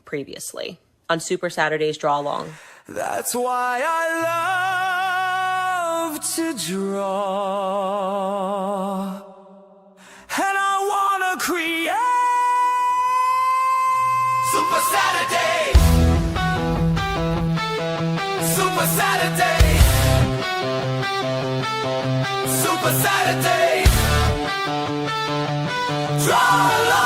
previously on Supa-Saturdays Draw-Along. That's why I love to draw, and I wanna create Supa-Saturdays, Supa-Saturdays, Supa-Saturdays Draw-Along.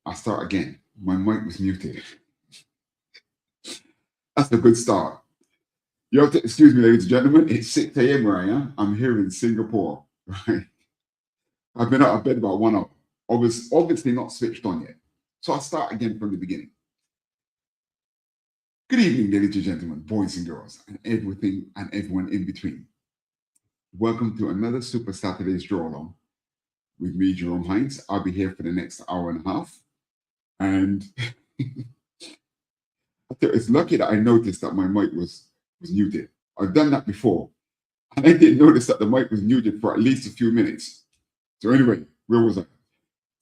I'll start again. My mic was muted. That's a good start. You have to excuse me, ladies and gentlemen. It's 6 a.m. where I am. I'm here in Singapore. Right? I've been out of bed about 1 hour. Obviously not switched on yet. So I'll start again from the beginning. Good evening, ladies and gentlemen, boys and girls, and everything and everyone in between. Welcome to another Supa-Saturdays Draw-Along with me, Jerome Hinds. I'll be here for the next hour and a half. And it's lucky that I noticed that my mic was muted. I've done that before, and I didn't notice that the mic was muted for at least a few minutes. So anyway, where was I?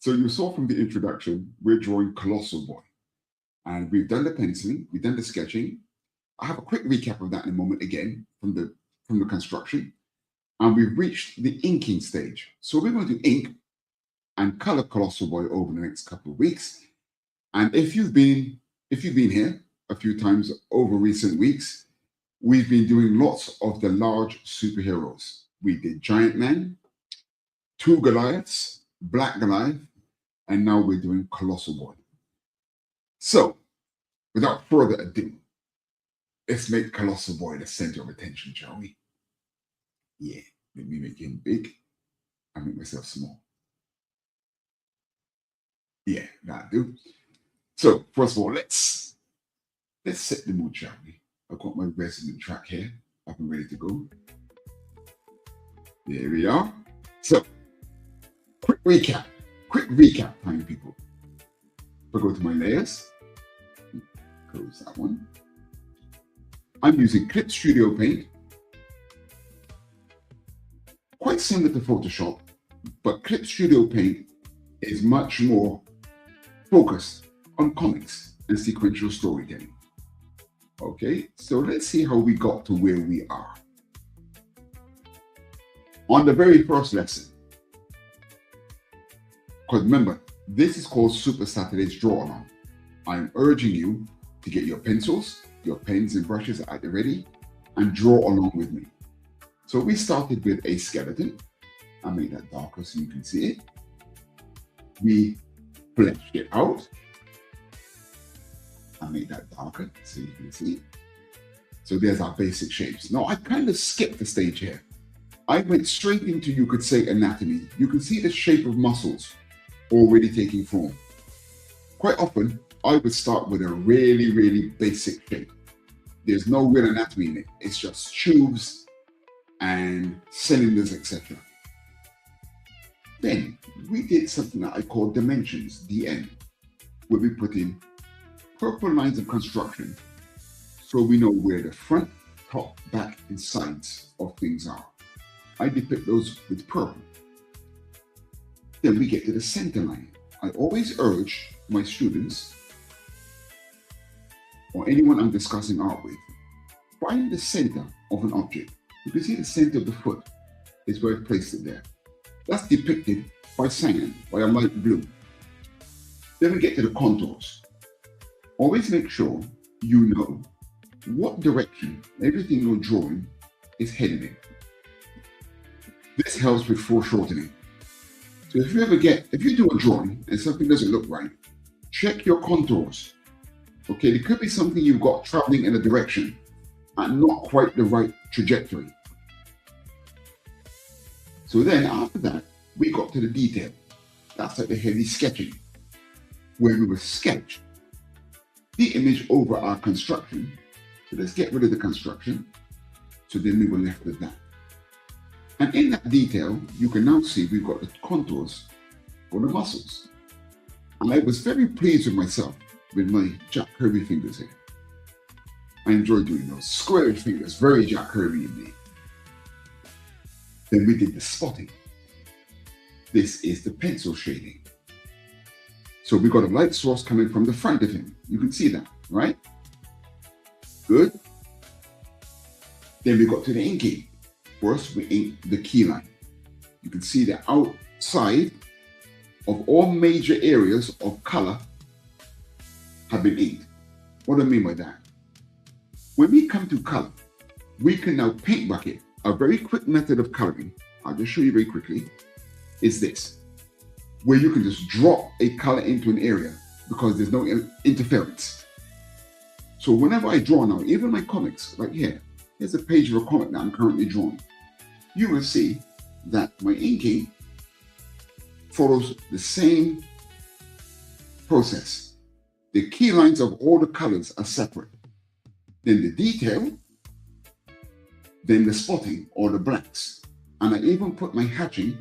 So you saw from the introduction, we're drawing Colossal Boy. And we've done the penciling, we've done the sketching. I have a quick recap of that in a moment again from the construction. And we've reached the inking stage. So we're going to ink and color Colossal Boy over the next couple of weeks. And if you've been here a few times over recent weeks, we've been doing lots of the large superheroes. We did Giant Man, 2 Goliaths, Black Goliath, and now we're doing Colossal Boy. So, without further ado, let's make Colossal Boy the center of attention, shall we? Yeah, let me make him big and make myself small. Yeah, that'll do. So, first of all, let's set the mood, shall we? I've got my resident track here, up and ready to go. There we are. So, quick recap time, people. If I go to my layers, close that one. I'm using Clip Studio Paint. Quite similar to Photoshop, but Clip Studio Paint is much more focused on comics and sequential storytelling. Okay, so let's see how we got to where we are. On the very first lesson, because remember, this is called Supa-Saturdays Draw-Along. I'm urging you to get your pencils, your pens and brushes at the ready and draw along with me. So we started with a skeleton. I made that darker so you can see it. We fleshed it out. I made that darker so you can see it. So there's our basic shapes. Now I kind of skipped the stage here. I went straight into, you could say, anatomy. You can see the shape of muscles already taking form. Quite often, I would start with a really, really basic shape. There's no real anatomy in it. It's just tubes and cylinders, etc. Then we did something that I call dimensions, DN, where we put in purple lines of construction so we know where the front, top, back, and sides of things are. I depict those with purple. Then we get to the center line. I always urge my students or anyone I'm discussing art with, find the center of an object, You can see the center of the foot is where I placed it there. That's depicted by cyan, by a light blue. Then we get to the contours. Always make sure you know what direction everything you're drawing is headed in. This helps with foreshortening. So if you do a drawing and something doesn't look right, check your contours. Okay, there could be something you've got traveling in a direction and not quite the right trajectory. So then after that, we got to the detail. That's like the heavy sketching, where we will sketch the image over our construction. So let's get rid of the construction. So then we were left with that. And in that detail, you can now see we've got the contours for the muscles. And I was very pleased with myself with my Jack Kirby fingers here. I enjoy doing those square fingers, very Jack Kirby indeed. Then we did the spotting. This is the pencil shading. So we got a light source coming from the front of him. You can see that, right? Good. Then we got to the inking. First, we inked the key line. You can see the outside of all major areas of color have been inked. What do I mean by that? When we come to color, we can now paint bucket. A very quick method of coloring, I'll just show you very quickly, is this, where you can just drop a color into an area because there's no interference. So whenever I draw now, even my comics, like here, here's a page of a comic that I'm currently drawing. You will see that my inking follows the same process. The key lines of all the colors are separate. Then the detail, then the spotting or the blacks. And I even put my hatching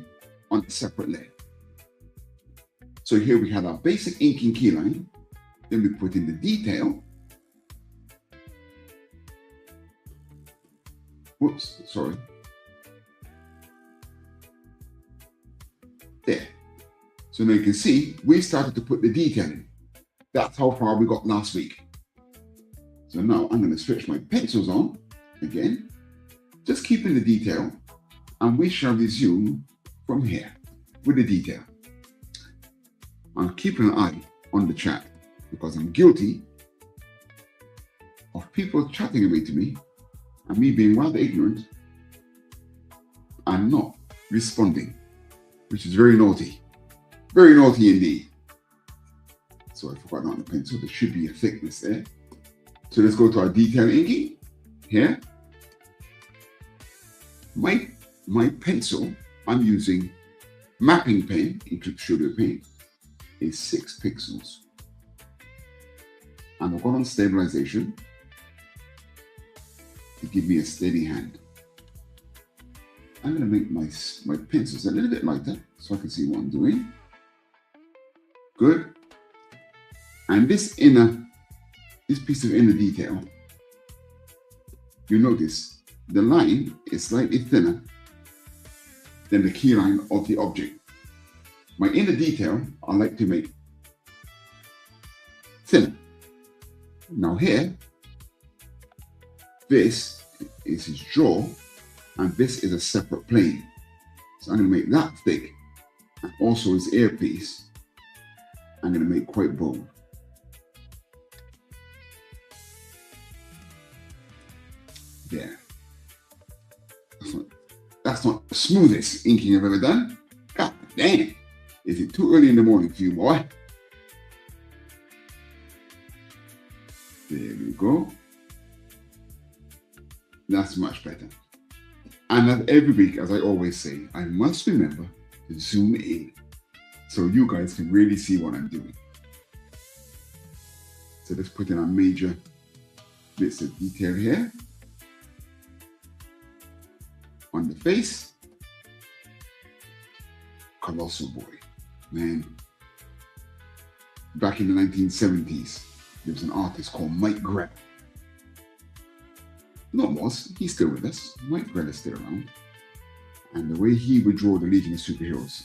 on a separate layer. So here we had our basic inking key line. Then we put in the detail. Whoops, sorry. There. So now you can see we started to put the detail in. That's how far we got last week. So now I'm going to switch my pencils on again, just keeping the detail, and we shall resume from here with the detail. I'm keeping an eye on the chat because I'm guilty of people chatting away to me and me being rather ignorant and not responding, which is very naughty. Very naughty indeed. So I forgot on the pencil, there should be a thickness there. So let's go to our detail inking here. My pencil, I'm using mapping pen, Eclipse Studio Paint, is 6 pixels. And I've got on stabilization to give me a steady hand. I'm going to make my pencils a little bit lighter so I can see what I'm doing. Good. And this piece of inner detail, you notice the line is slightly thinner than the key line of the object. My inner detail, I like to make thinner. Now here, this is his jaw, and this is a separate plane. So I'm going to make that thick, and also his earpiece, I'm going to make quite bold. There. That's not the smoothest inking I've ever done. God damn. Is it too early in the morning for you, boy? There we go. That's much better. And as every week, as I always say, I must remember to zoom in so you guys can really see what I'm doing. So let's put in our major bits of detail here. On the face, colossal boy, man. Back in the 1970s, there was an artist called Mike Grell. He's still with us. Mike Grell is still around. And the way he would draw the Legion of Superheroes,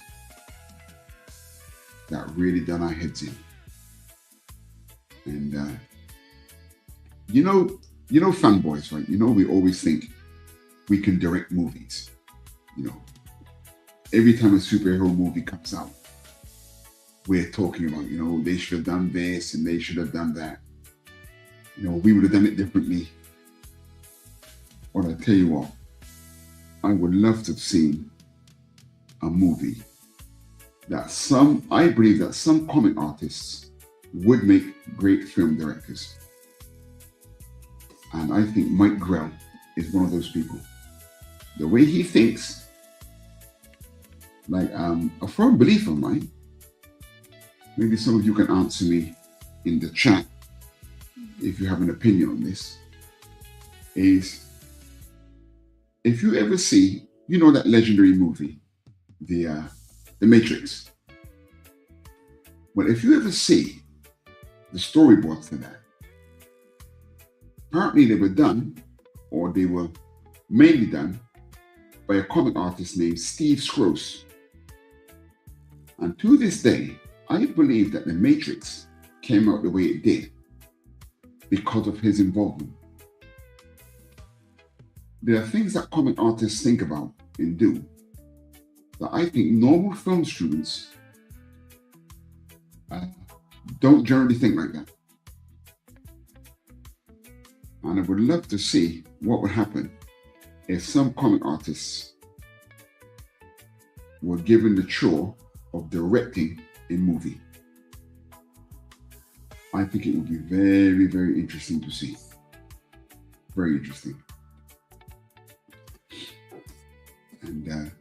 that really done our heads in. And you know fanboys, right? You know we always think we can direct movies. You know, every time a superhero movie comes out, we're talking about, you know, they should have done this and they should have done that. You know, we would have done it differently. But I tell you what, I would love to have seen a movie that I believe that some comic artists would make great film directors. And I think Mike Grell is one of those people. The way he thinks, like a firm belief of mine, maybe some of you can answer me in the chat if you have an opinion on this, is if you ever see, you know, that legendary movie, The Matrix. Well, if you ever see the storyboards to that, apparently they were done, or they were mainly done, by a comic artist named Steve Scrooge. And to this day, I believe that The Matrix came out the way it did because of his involvement. There are things that comic artists think about and do that I think normal film students don't generally think like that. And I would love to see what would happen if some comic artists were given the chore of directing a movie. I think it would be very, very interesting to see. Very interesting. And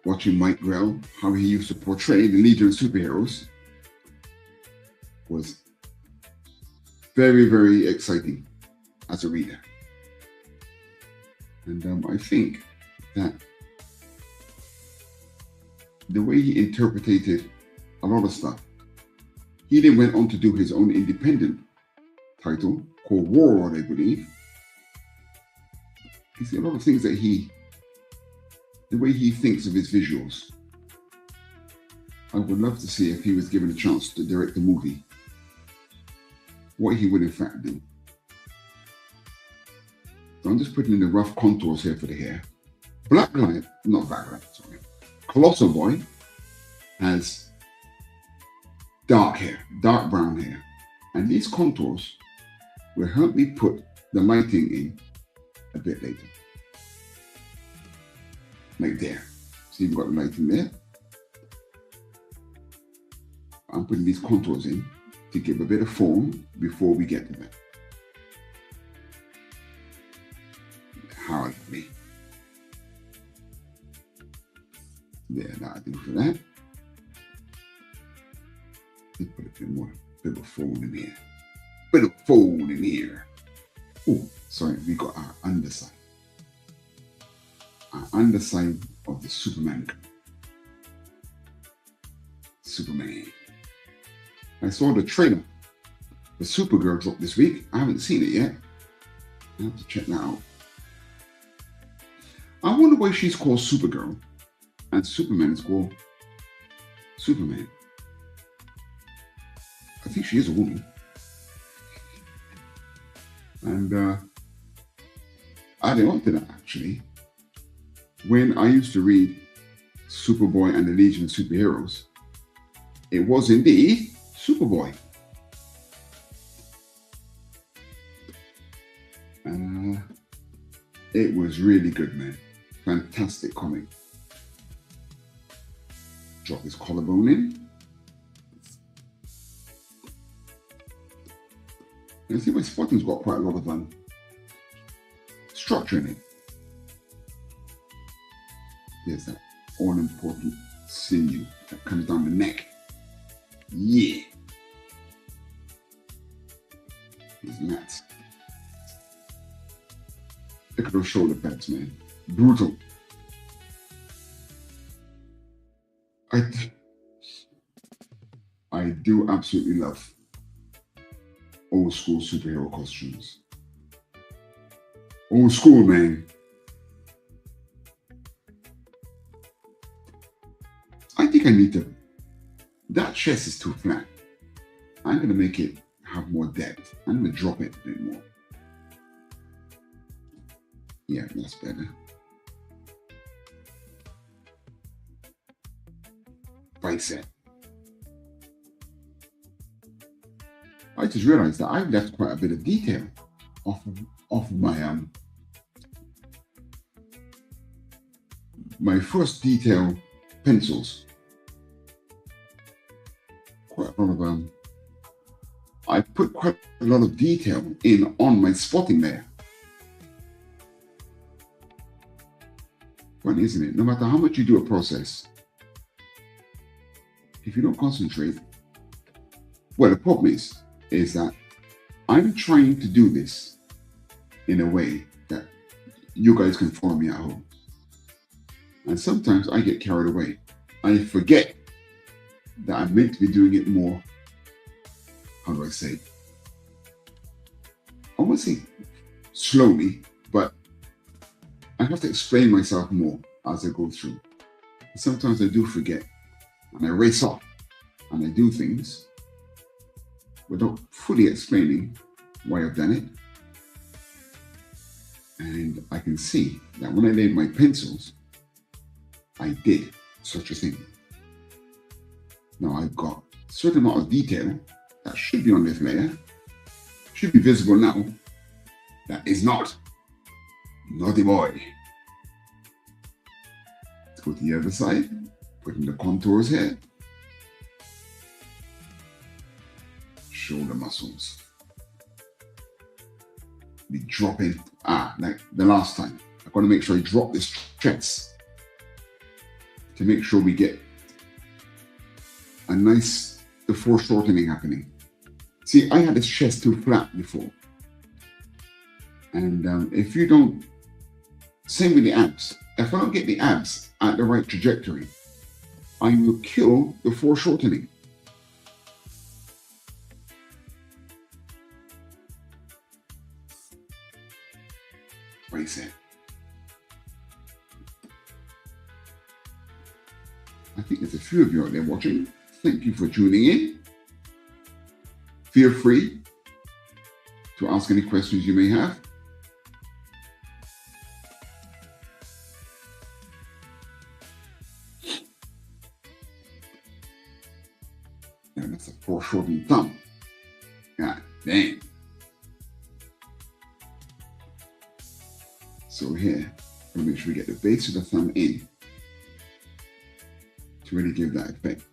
watching Mike Grell, how he used to portray the Legion of Superheroes, was very, very exciting as a reader. And I think that the way he interpreted a lot of stuff, he then went on to do his own independent title called Warlord, I believe. You see a lot of things that the way he thinks of his visuals. I would love to see if he was given a chance to direct a movie, what he would in fact do. So I'm just putting in the rough contours here for the hair. Colossal Boy has dark hair, dark brown hair. And these contours will help me put the lighting in a bit later. Like there. See, you've got the lighting there. I'm putting these contours in to give a bit of form before we get to that. Hardly me. There, that'll do for that. Let's put a bit of fold in here. Bit of fold in here. Oh, sorry, we got our underside. Our underside of the Superman. Superman. I saw the trailer. The Supergirl dropped this week. I haven't seen it yet. I have to check that out. I wonder why she's called Supergirl and Superman is called Superman. I think she is a woman. And adding on to that, actually, when I used to read Superboy and the Legion of Superheroes, it was indeed Superboy. It was really good, man. Fantastic comic. Drop this collarbone in. You see, my spotting's got quite a lot of structure in it. There's that all-important sinew that comes down the neck. Yeah. These mats. Look at those shoulder pads, man. Brutal. I do absolutely love old school superhero costumes. Old school, man. I think I need to, that chest is too flat. I'm going to make it have more depth. I'm going to drop it a bit more. Yeah, that's better. Bicep. I just realized that I've left quite a bit of detail off my first detail pencils. Quite a lot of I put quite a lot of detail in on my spotting layer. Funny, isn't it? No matter how much you do a process, if you don't concentrate, well, the problem is that I'm trying to do this in a way that you guys can follow me at home. And sometimes I get carried away. I forget that I'm meant to be doing it more, how do I say? I won't say slowly, but I have to explain myself more as I go through. Sometimes I do forget, and I race off, and I do things without fully explaining why I've done it. And I can see that when I laid my pencils, I did such a thing. Now I've got a certain amount of detail that should be on this layer, should be visible now. That is not. Naughty boy. Let's go to the other side, put in the contours here. Shoulder muscles. Be dropping, like the last time. I'm going to make sure I drop this chest to make sure we get a nice, the foreshortening happening. See, I had this chest too flat before. And if you don't, same with the abs. If I don't get the abs at the right trajectory, I will kill the foreshortening. Bicep. I think there's a few of you out there watching. Thank you for tuning in. Feel free to ask any questions you may have. Now that's a foreshortened thumb. God dang. So here, I'm going to make sure we get the base of the thumb in to really give that effect.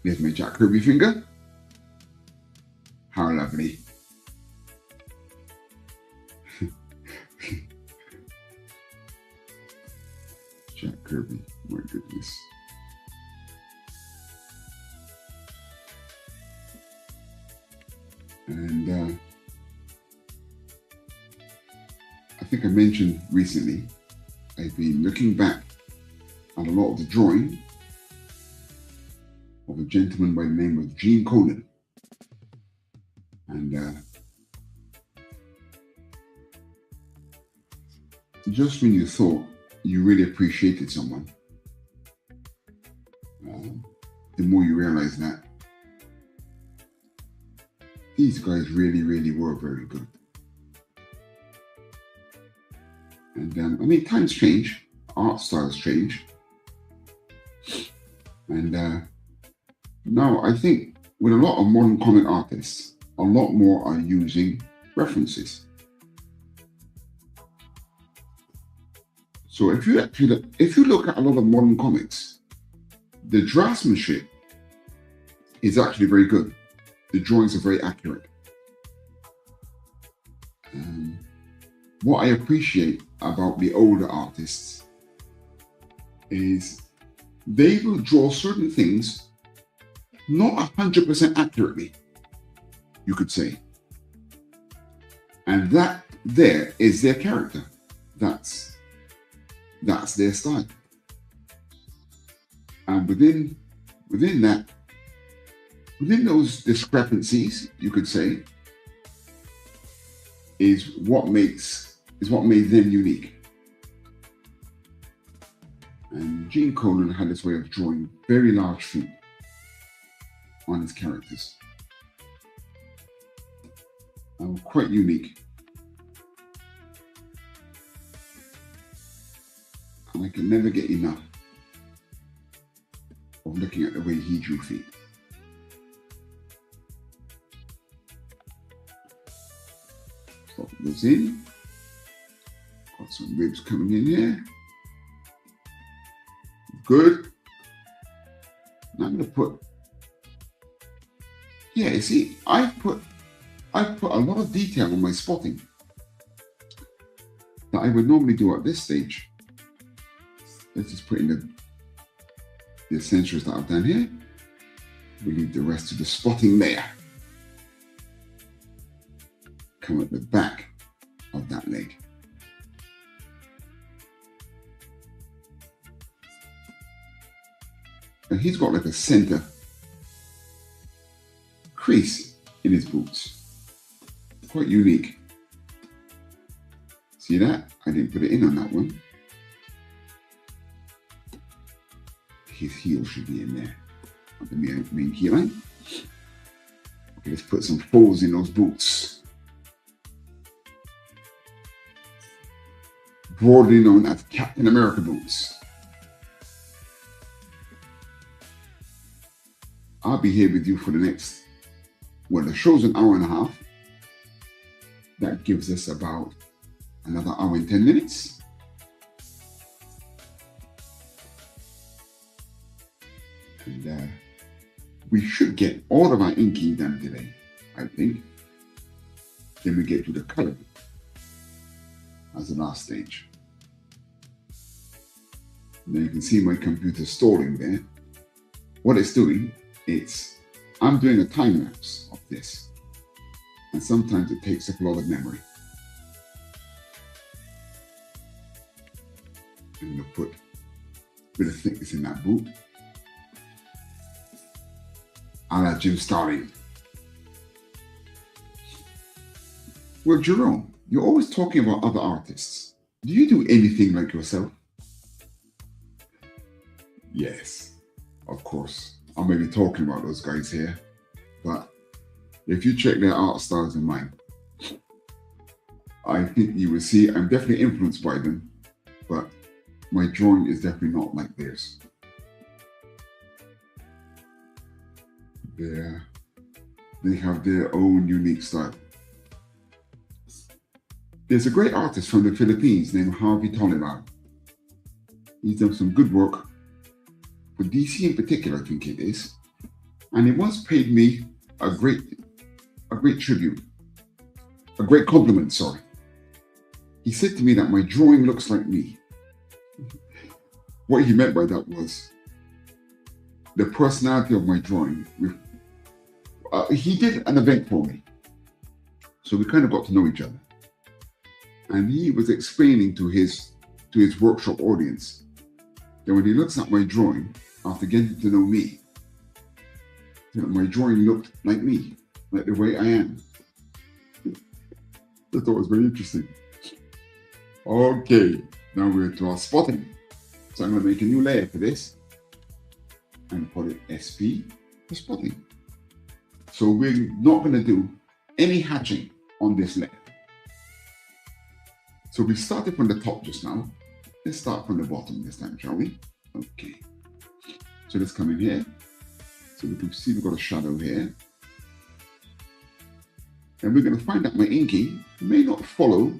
There's my Jack Kirby finger. How lovely. Jack Kirby, my goodness. And I think I mentioned recently, I've been looking back at a lot of the drawing of a gentleman by the name of Gene Colan. And just when you thought you really appreciated someone, the more you realize that these guys really, really were very good. And I mean, times change, art styles change. And now I think with a lot of modern comic artists, a lot more are using references. So if you look at a lot of modern comics, the draftsmanship is actually very good. The drawings are very accurate. What I appreciate about the older artists is they will draw certain things not 100% accurately, you could say. And that there is their character. That's their style. And within that, within those discrepancies, you could say, is what made them unique. And Gene Colan had this way of drawing very large feet on his characters. quite unique. And I can never get enough of looking at the way he drew feet. Pop those in. Got some ribs coming in here. Good. Now I'm going to put, yeah, you see, I put a lot of detail on my spotting that I would normally do at this stage. Let's just put in the essentials that I've done here. We'll leave the rest to the spotting layer. Come at the back of that leg. And he's got like a center crease in his boots. Quite unique. See that? I didn't put it in on that one. His heel should be in there on the main key line. Okay, let's put some folds in those boots. Broadly known as Captain America boots. I'll be here with you for the next, well, the show's an hour and a half. That gives us about another hour and 10 minutes. And we should get all of our inking done today, I think. Then we get to the color as the last stage. And then you can see my computer stalling there. What it's doing, I'm doing a time lapse of this. And sometimes it takes up a lot of memory. I'm going to put a bit of thickness in that boot. A la Jim Starlin. Well, Jerome, you're always talking about other artists. Do you do anything like yourself? Yes, of course. I may be talking about those guys here, but if you check their art styles and mine, I think you will see I'm definitely influenced by them, but my drawing is definitely not like theirs. They have their own unique style. There's a great artist from the Philippines named Harvey Tolliver. He's done some good work for DC in particular, I think it is. And he once paid me a great tribute, a great compliment, sorry. He said to me that my drawing looks like me. What he meant by that was the personality of my drawing. He did an event for me, so we kind of got to know each other. And he was explaining to his workshop audience that when he looks at my drawing, after getting to know me, that my drawing looked like me, like the way I am. I thought it was very interesting. Okay, now we're to our spotting. So I'm going to make a new layer for this and call it SP for spotting. So we're not going to do any hatching on this layer. So we started from the top just now. Let's start from the bottom this time, shall we? Okay. So let's come in here. So we can see we've got a shadow here. And we're going to find that my inking may not follow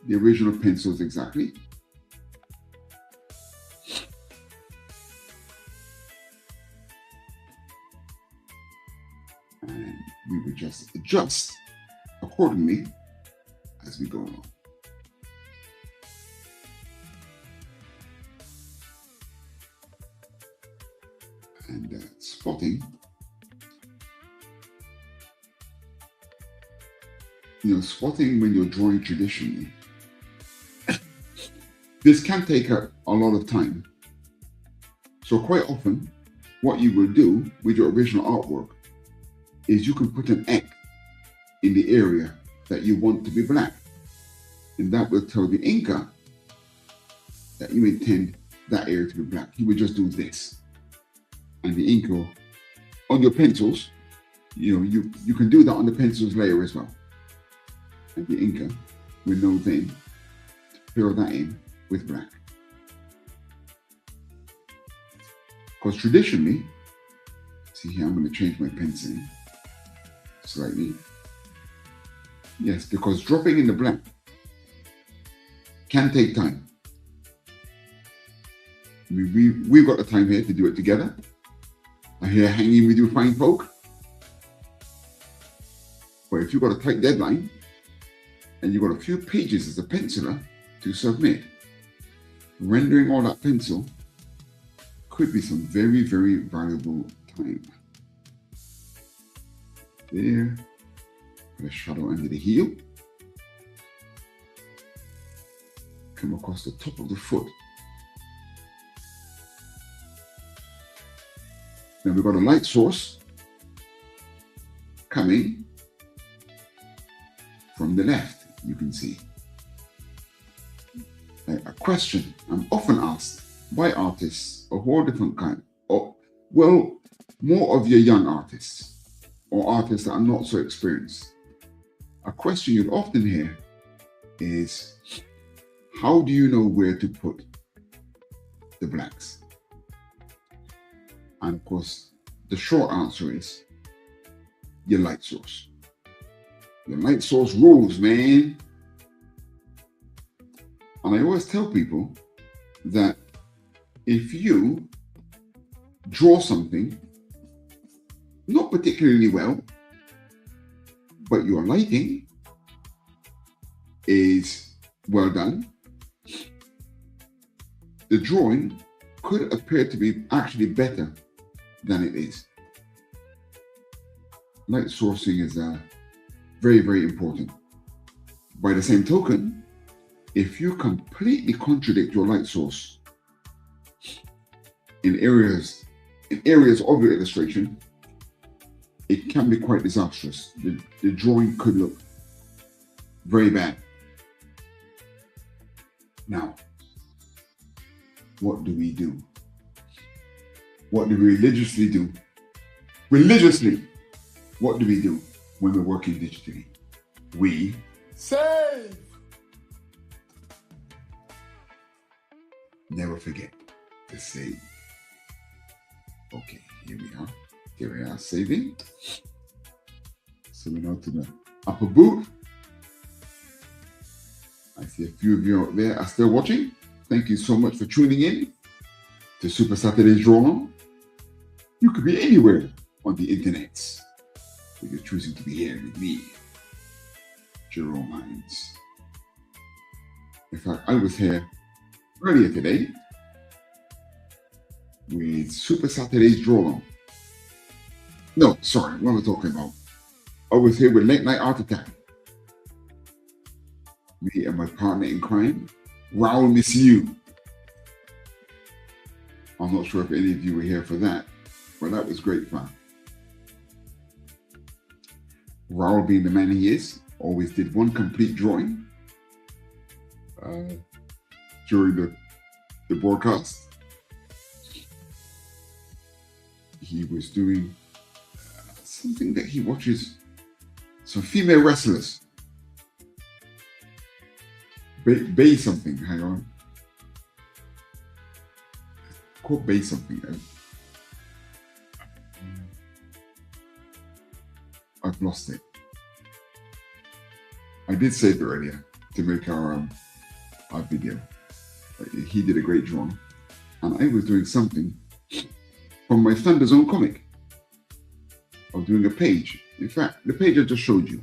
the original pencils exactly. And we will just adjust accordingly as we go along. And spotting, spotting when you're drawing traditionally, this can take a lot of time. So quite often, what you will do with your original artwork is you can put an X in the area that you want to be black. And that will tell the inker that you intend that area to be black. He will just do this. And the inker on your pencils, you can do that on the pencils layer as well. and the inker, we know then to fill that in with black. Because traditionally, see here, I'm going to change my penciling slightly. Yes, because dropping in the black can take time. We've got the time here to do it together. I hear hanging with you fine folk. But if you've got a tight deadline and you've got a few pages as a penciler to submit, rendering all that pencil could be some very, very valuable time. There, put a shadow under the heel. Come across the top of the foot. Now we've got a light source coming from the left, you can see. A question I'm often asked by artists of all different kinds, or well, more of your young artists or artists that are not so experienced. A question you'll often hear is, how do you know where to put the blacks? And of course, the short answer is your light source. Your light source rules, man. And I always tell people that if you draw something not particularly well, but your lighting is well done, the drawing could appear to be actually better than it is. Light sourcing is very, very important. By the same token, if you completely contradict your light source in areas of your illustration, it can be quite disastrous. The drawing could look very bad. Now, what do we do? What do we religiously do? Religiously, what do we do when we're working digitally? We save. Never forget to save. Okay, here we are. Here we are, saving. So we now to the upper boot. I see a few of you out there are still watching. Thank you so much for tuning in to Supa-Saturdays Draw-Along. You could be anywhere on the internet, but you're choosing to be here with me, Jerome Hinds. In fact, I was here earlier today with Supa-Saturdays Draw-Along. No, sorry, what am I talking about? I was here with Late Night Art Attack. Me and my partner in crime, Raoul Miss You. I'm not sure if any of you were here for that, but that was great fun. Raoul, being the man he is, always did one complete drawing during the broadcast. He was doing something that he watches some female wrestlers. Bay something, hang on. It's called Bay something. I've lost it. I did save it earlier to make our video. He did a great drawing. And I was doing something from my Thunder Zone comic. I was doing a page. In fact, the page I just showed you,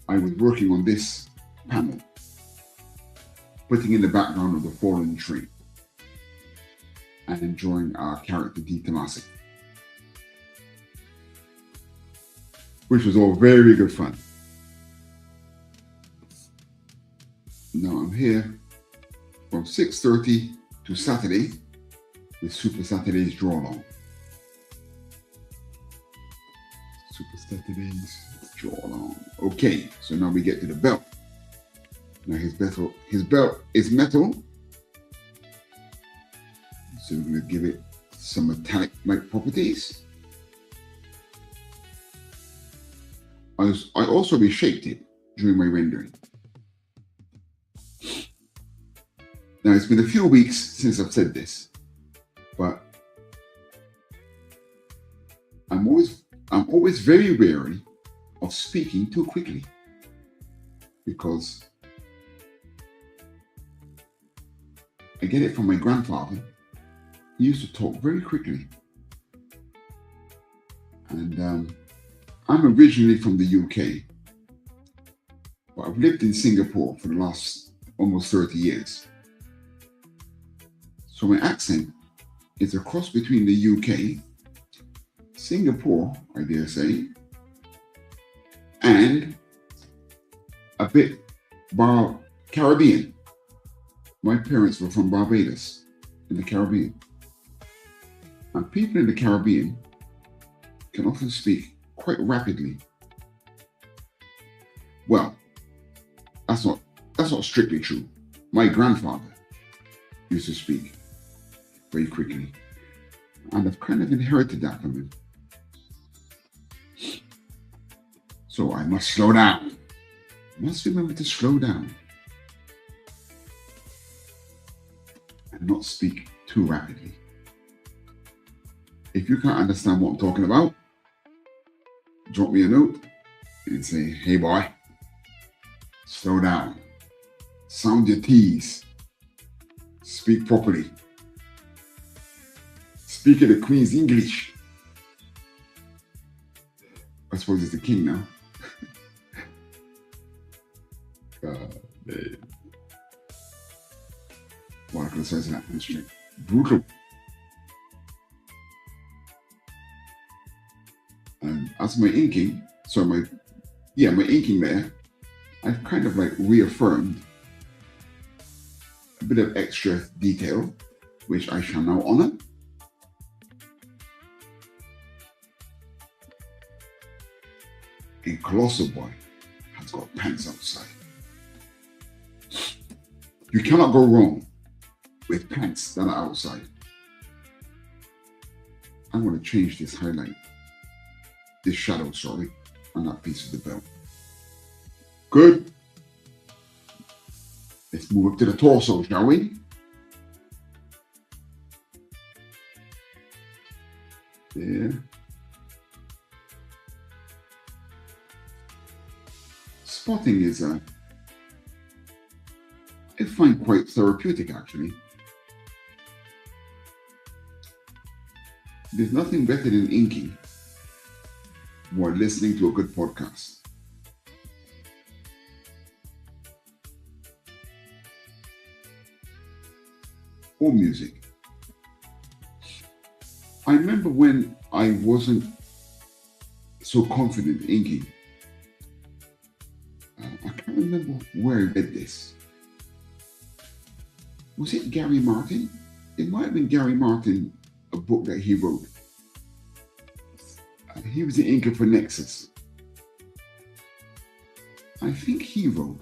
I was working on this panel, putting in the background of the fallen tree and enjoying our character D. Tomasi, which was all very good fun. Now I'm here from 6:30 to Saturday with Supa-Saturdays Draw-Along. Supa-Saturdays Draw-Along. Okay, so now we get to the belt. Now his belt is metal, so we're going to give it some metallic-like properties. I also reshaped it during my rendering. Now, it's been a few weeks since I've said this, but I'm always very wary of speaking too quickly, because I get it from my grandfather. He used to talk very quickly. And I'm originally from the UK, but I've lived in Singapore for the last almost 30 years. So my accent is a cross between the UK, Singapore, I dare say, and a bit Caribbean. My parents were from Barbados in the Caribbean. And people in the Caribbean can often speak quite rapidly. Well, that's not strictly true. My grandfather used to speak very quickly, and I've kind of inherited that from him. So I must slow down. I must remember to slow down and not speak too rapidly. If you can't understand what I'm talking about, drop me a note and say, hey boy, slow down, sound your T's, speak properly, speak in the Queen's English. I suppose it's the king now. God, man. What I could have said in that history. Brutal. And as my inking, my inking there, I've kind of like reaffirmed a bit of extra detail, which I shall now honor. A colossal boy has got pants outside. You cannot go wrong with pants that are outside. I'm going to change this highlight, this shadow, sorry, on that piece of the belt. Good. Let's move up to the torso, shall we? There. Spotting is I find quite therapeutic, actually. There's nothing better than inking while listening to a good podcast. Or music. I remember when I wasn't so confident inking. I can't remember where I read this. Was it Gary Martin? It might have been Gary Martin, a book that he wrote. He was the inker for Nexus. I think he wrote,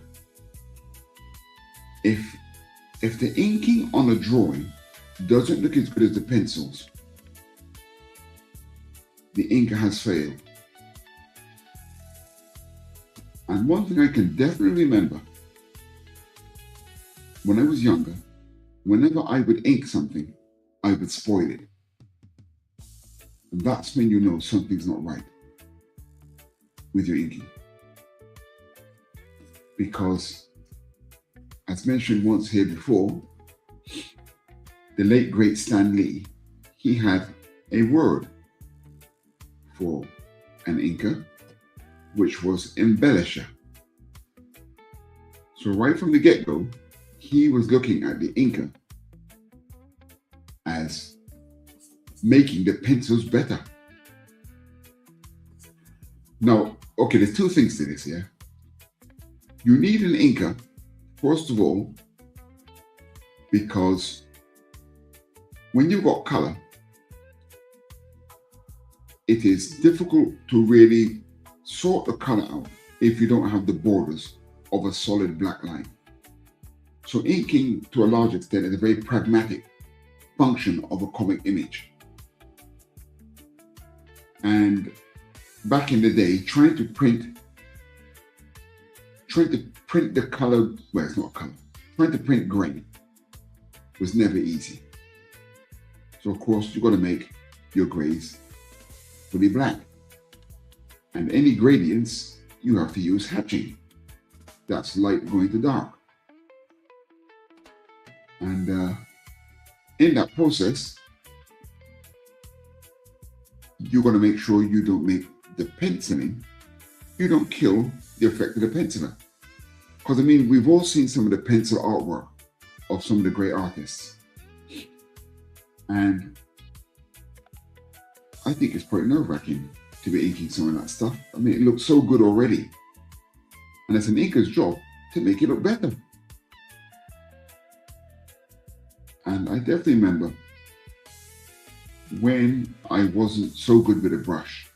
if the inking on a drawing doesn't look as good as the pencils, the inker has failed. And one thing I can definitely remember, when I was younger, whenever I would ink something, I would spoil it. And that's when you know something's not right with your inking. Because, as mentioned once here before, the late great Stan Lee, he had a word for an inker, which was embellisher. So right from the get-go, he was looking at the inker as making the pencils better. Now, okay, there's two things to this, yeah? You need an inker, first of all, because when you've got color, it is difficult to really sort the color out if you don't have the borders of a solid black line. So inking, to a large extent, is a very pragmatic function of a comic image. And back in the day, trying trying to print the color, well, it's not a color, trying to print grain was never easy. So of course, you've got to make your grays fully black. And any gradients, you have to use hatching. That's light going to dark. And in that process, you're going to make sure you don't make the penciling, you don't kill the effect of the penciler. Because I mean, we've all seen some of the pencil artwork of some of the great artists. And I think it's quite nerve-wracking to be inking some of that stuff. I mean, it looks so good already. And it's an inker's job to make it look better. And I definitely remember when I wasn't so good with a brush,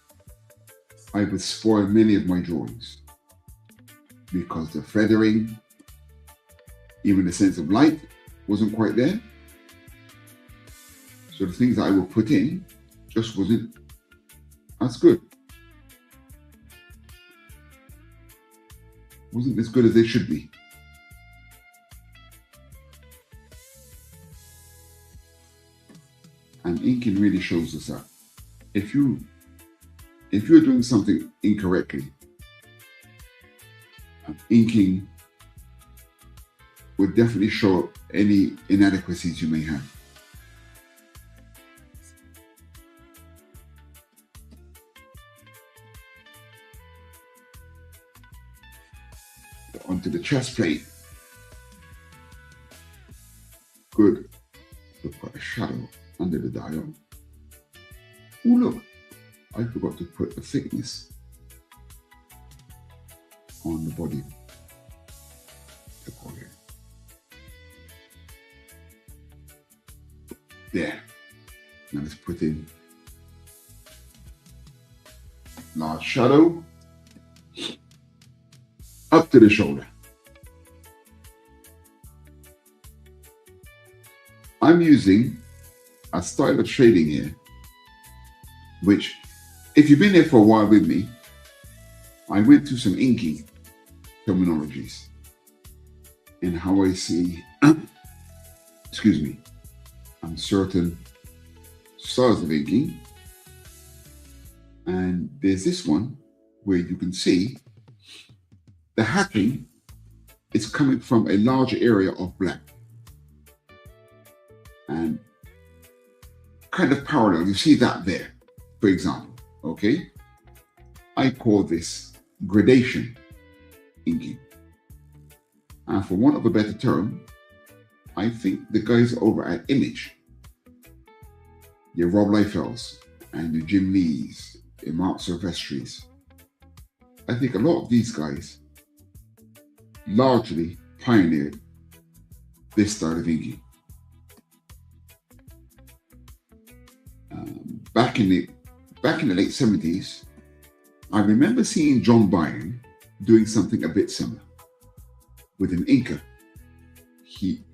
I would spoil many of my drawings because the feathering, even the sense of light, wasn't quite there. So the things that I would put in just wasn't as good. Wasn't as good as they should be. And inking really shows us that. If you're doing something incorrectly, inking would definitely show any inadequacies you may have. Onto the chest plate. Good. We'll put a shadow under the dial. Oh look, I forgot to put the thickness on the body. There. Now let's put in large shadow up to the shoulder. I'm using a style of shading here, which, if you've been there for a while with me, I went through some inking terminologies and how I see, excuse me, certain styles of inking. And there's this one where you can see the hatching is coming from a larger area of black. And kind of parallel, you see that there, for example, okay? I call this gradation inking. And for want of a better term, I think the guys over at Image, your Rob Liefelds and your Jim Lees, your Mark Silvestris, I think a lot of these guys largely pioneered this style of inking. Back in the late 70s, I remember seeing John Byrne doing something a bit similar with an inker.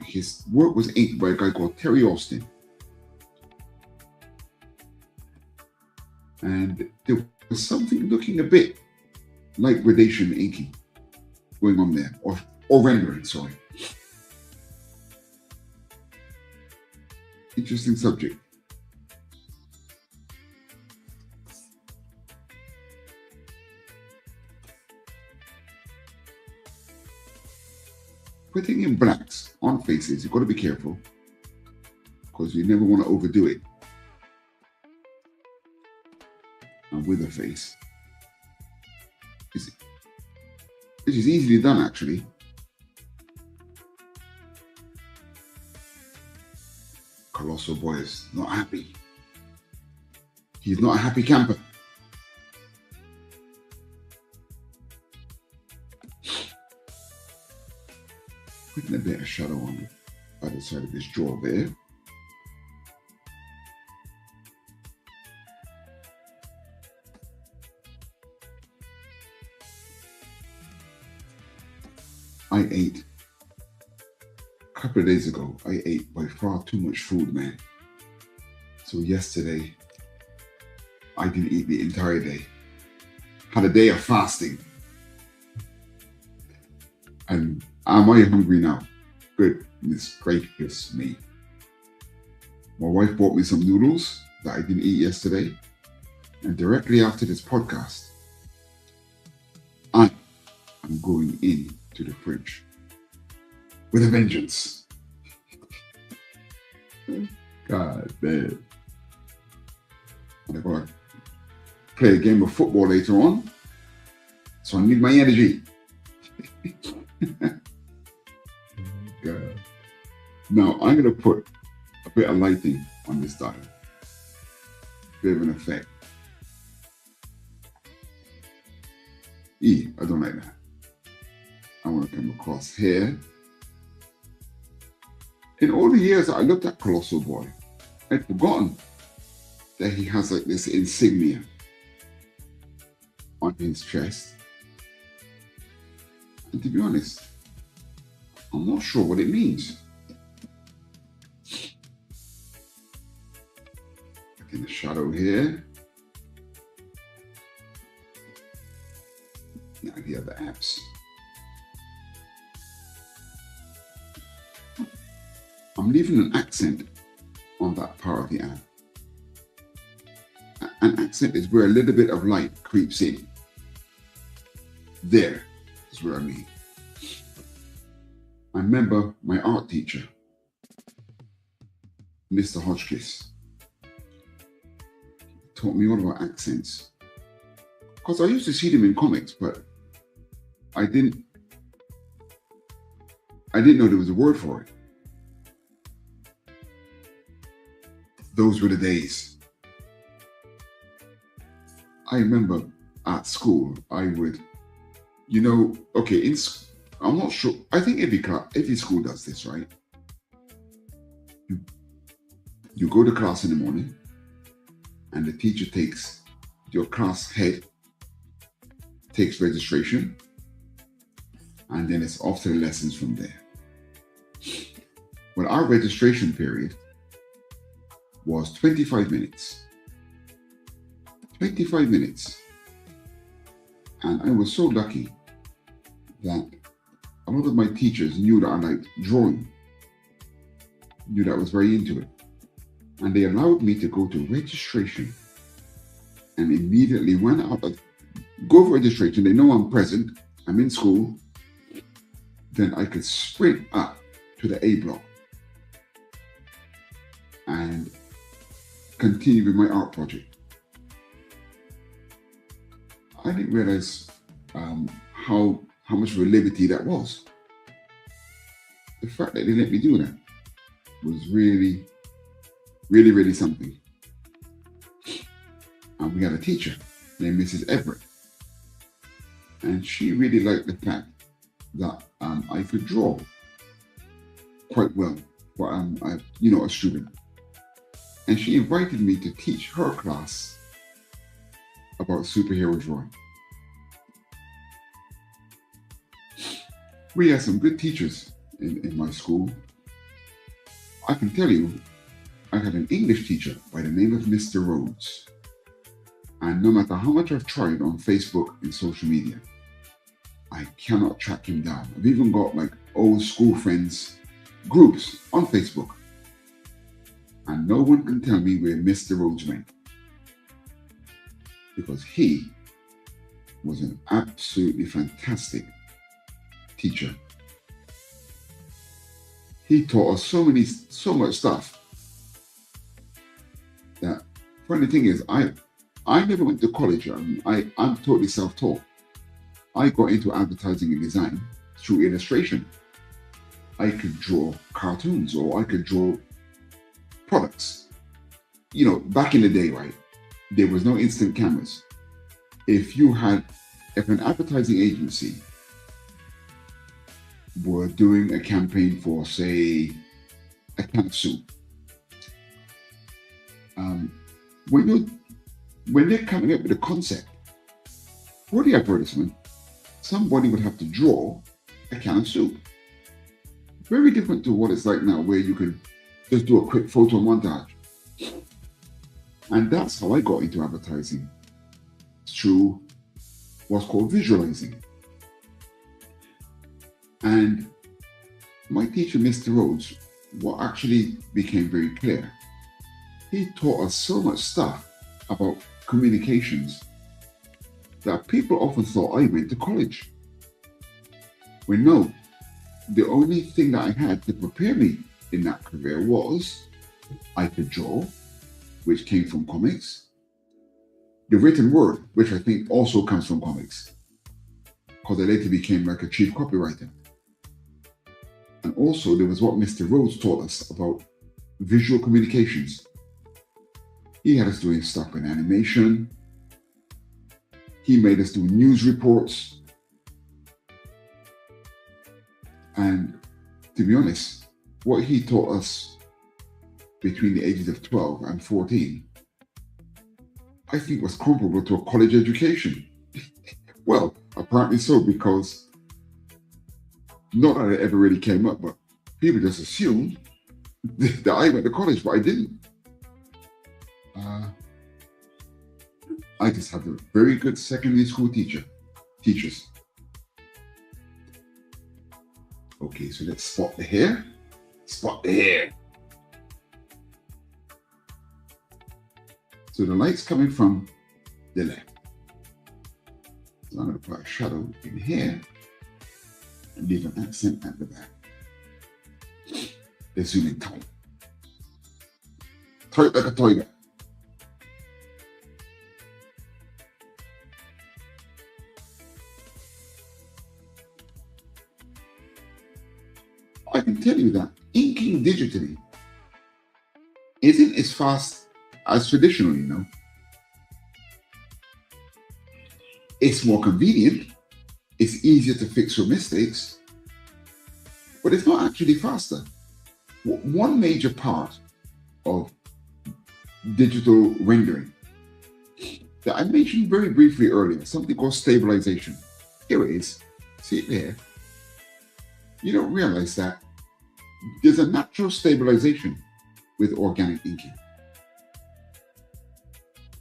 His work was inked by a guy called Terry Austin. And there was something looking a bit like gradation inking going on there, or rendering, sorry. Interesting subject. Putting in blacks on faces, you've got to be careful because you never want to overdo it. And with a face, which is easily done actually. Colossal Boy is not happy. He's not a happy camper. Putting a bit of shadow on the other side of this jaw there. I ate, a couple of days ago, I ate by far too much food, man. So yesterday, I didn't eat the entire day. Had a day of fasting. And am I hungry now? Goodness gracious me. My wife bought me some noodles that I didn't eat yesterday. And directly after this podcast, I am going into the fridge with a vengeance. God damn. I'm going to play a game of football later on. So I need my energy. God. Now I'm going to put a bit of lighting on this dial. Bit of an effect. I don't like that. I want to come across here. In all the years that I looked at Colossal Boy, I'd forgotten that he has like this insignia on his chest. And to be honest, I'm not sure what it means. Look in the shadow here. Now the other apps. I'm leaving an accent on that part of the app. An accent is where a little bit of light creeps in. There is where I mean. I remember my art teacher, Mr. Hodgkiss, taught me all about accents. Because I used to see them in comics, but I didn't know there was a word for it. Those were the days. I remember at school, I would, I'm not sure. I think every school does this, right? You go to class in the morning, and the teacher takes your class head, takes registration, and then it's off to the lessons from there. Well, our registration period was 25 minutes. 25 minutes. And I was so lucky that a lot of my teachers knew that I liked drawing, knew that I was very into it. And they allowed me to go to registration and immediately went out, go for registration. They know I'm present, I'm in school. Then I could sprint up to the A block and continue with my art project. I didn't realize how much of a liberty that was. The fact that they let me do that was really, really, really something. And we had a teacher named Mrs. Everett, and she really liked the fact that I could draw quite well for a student. And she invited me to teach her class about superhero drawing. We had some good teachers in my school. I can tell you, I had an English teacher by the name of Mr. Rhodes. And no matter how much I've tried on Facebook and social media, I cannot track him down. I've even got like old school friends groups on Facebook. And no one can tell me where Mr. Rhodes went. Because he was an absolutely fantastic teacher. He taught us so much stuff. That funny thing is, I never went to college. I'm totally self-taught. I got into advertising and design through illustration. I could draw cartoons or I could draw products. Back in the day, right, there was no instant cameras. If an advertising agency were doing a campaign for, say, a can of soup, when they're coming up with a concept for the advertisement, somebody would have to draw a can of soup. Very different to what it's like now, where you can just do a quick photo montage. And that's how I got into advertising, through what's called visualizing. And my teacher, Mr. Rhodes, what actually became very clear, he taught us so much stuff about communications that people often thought I went to college. When no, the only thing that I had to prepare me in that career was I could draw, which came from comics, the written word, which I think also comes from comics, because I later became like a chief copywriter. And also there was what Mr. Rhodes taught us about visual communications. He had us doing stuff in animation. He made us do news reports. And to be honest, what he taught us between the ages of 12 and 14, I think was comparable to a college education. Well, apparently so, because not that it ever really came up, but people just assumed that I went to college, but I didn't. I just had a very good secondary school teachers. Okay, so let's spot the hair. Spot the hair. So the light's coming from the left. So I'm going to put a shadow in here and leave an accent at the back. Let's zoom in tight. Tight like a tiger. I can tell you that inking digitally isn't as fast as traditional, you know. It's more convenient, it's easier to fix your mistakes, but it's not actually faster. One major part of digital rendering that I mentioned very briefly earlier, something called stabilization. Here it is, see it there? You don't realize that there's a natural stabilization with organic inking.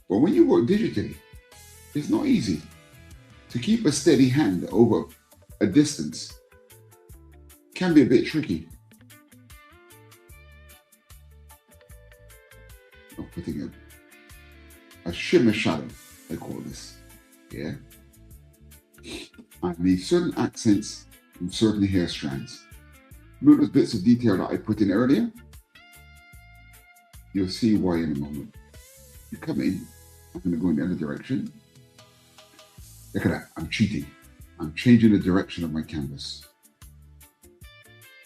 But when you work digitally, it's not easy to keep a steady hand over a distance. Can be a bit tricky. I'm putting a shimmer shadow, I call this, yeah? I need certain accents from certain hair strands. Remember those bits of detail that I put in earlier? You'll see why in a moment. You come in, I'm going to go in the other direction. Look at that, I'm cheating. I'm changing the direction of my canvas.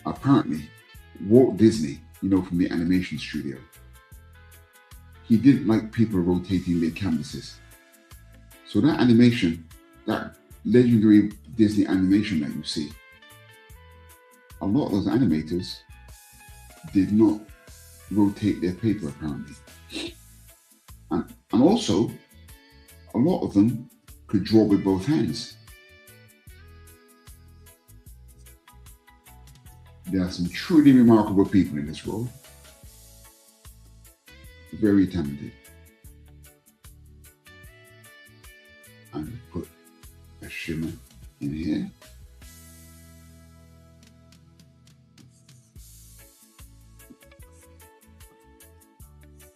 Apparently, Walt Disney, you know, from the animation studio, he didn't like people rotating their canvases. So that animation, that legendary Disney animation that you see, a lot of those animators did not rotate their paper apparently. And also, a lot of them could draw with both hands. There are some truly remarkable people in this world. Very talented. And put a shimmer in here.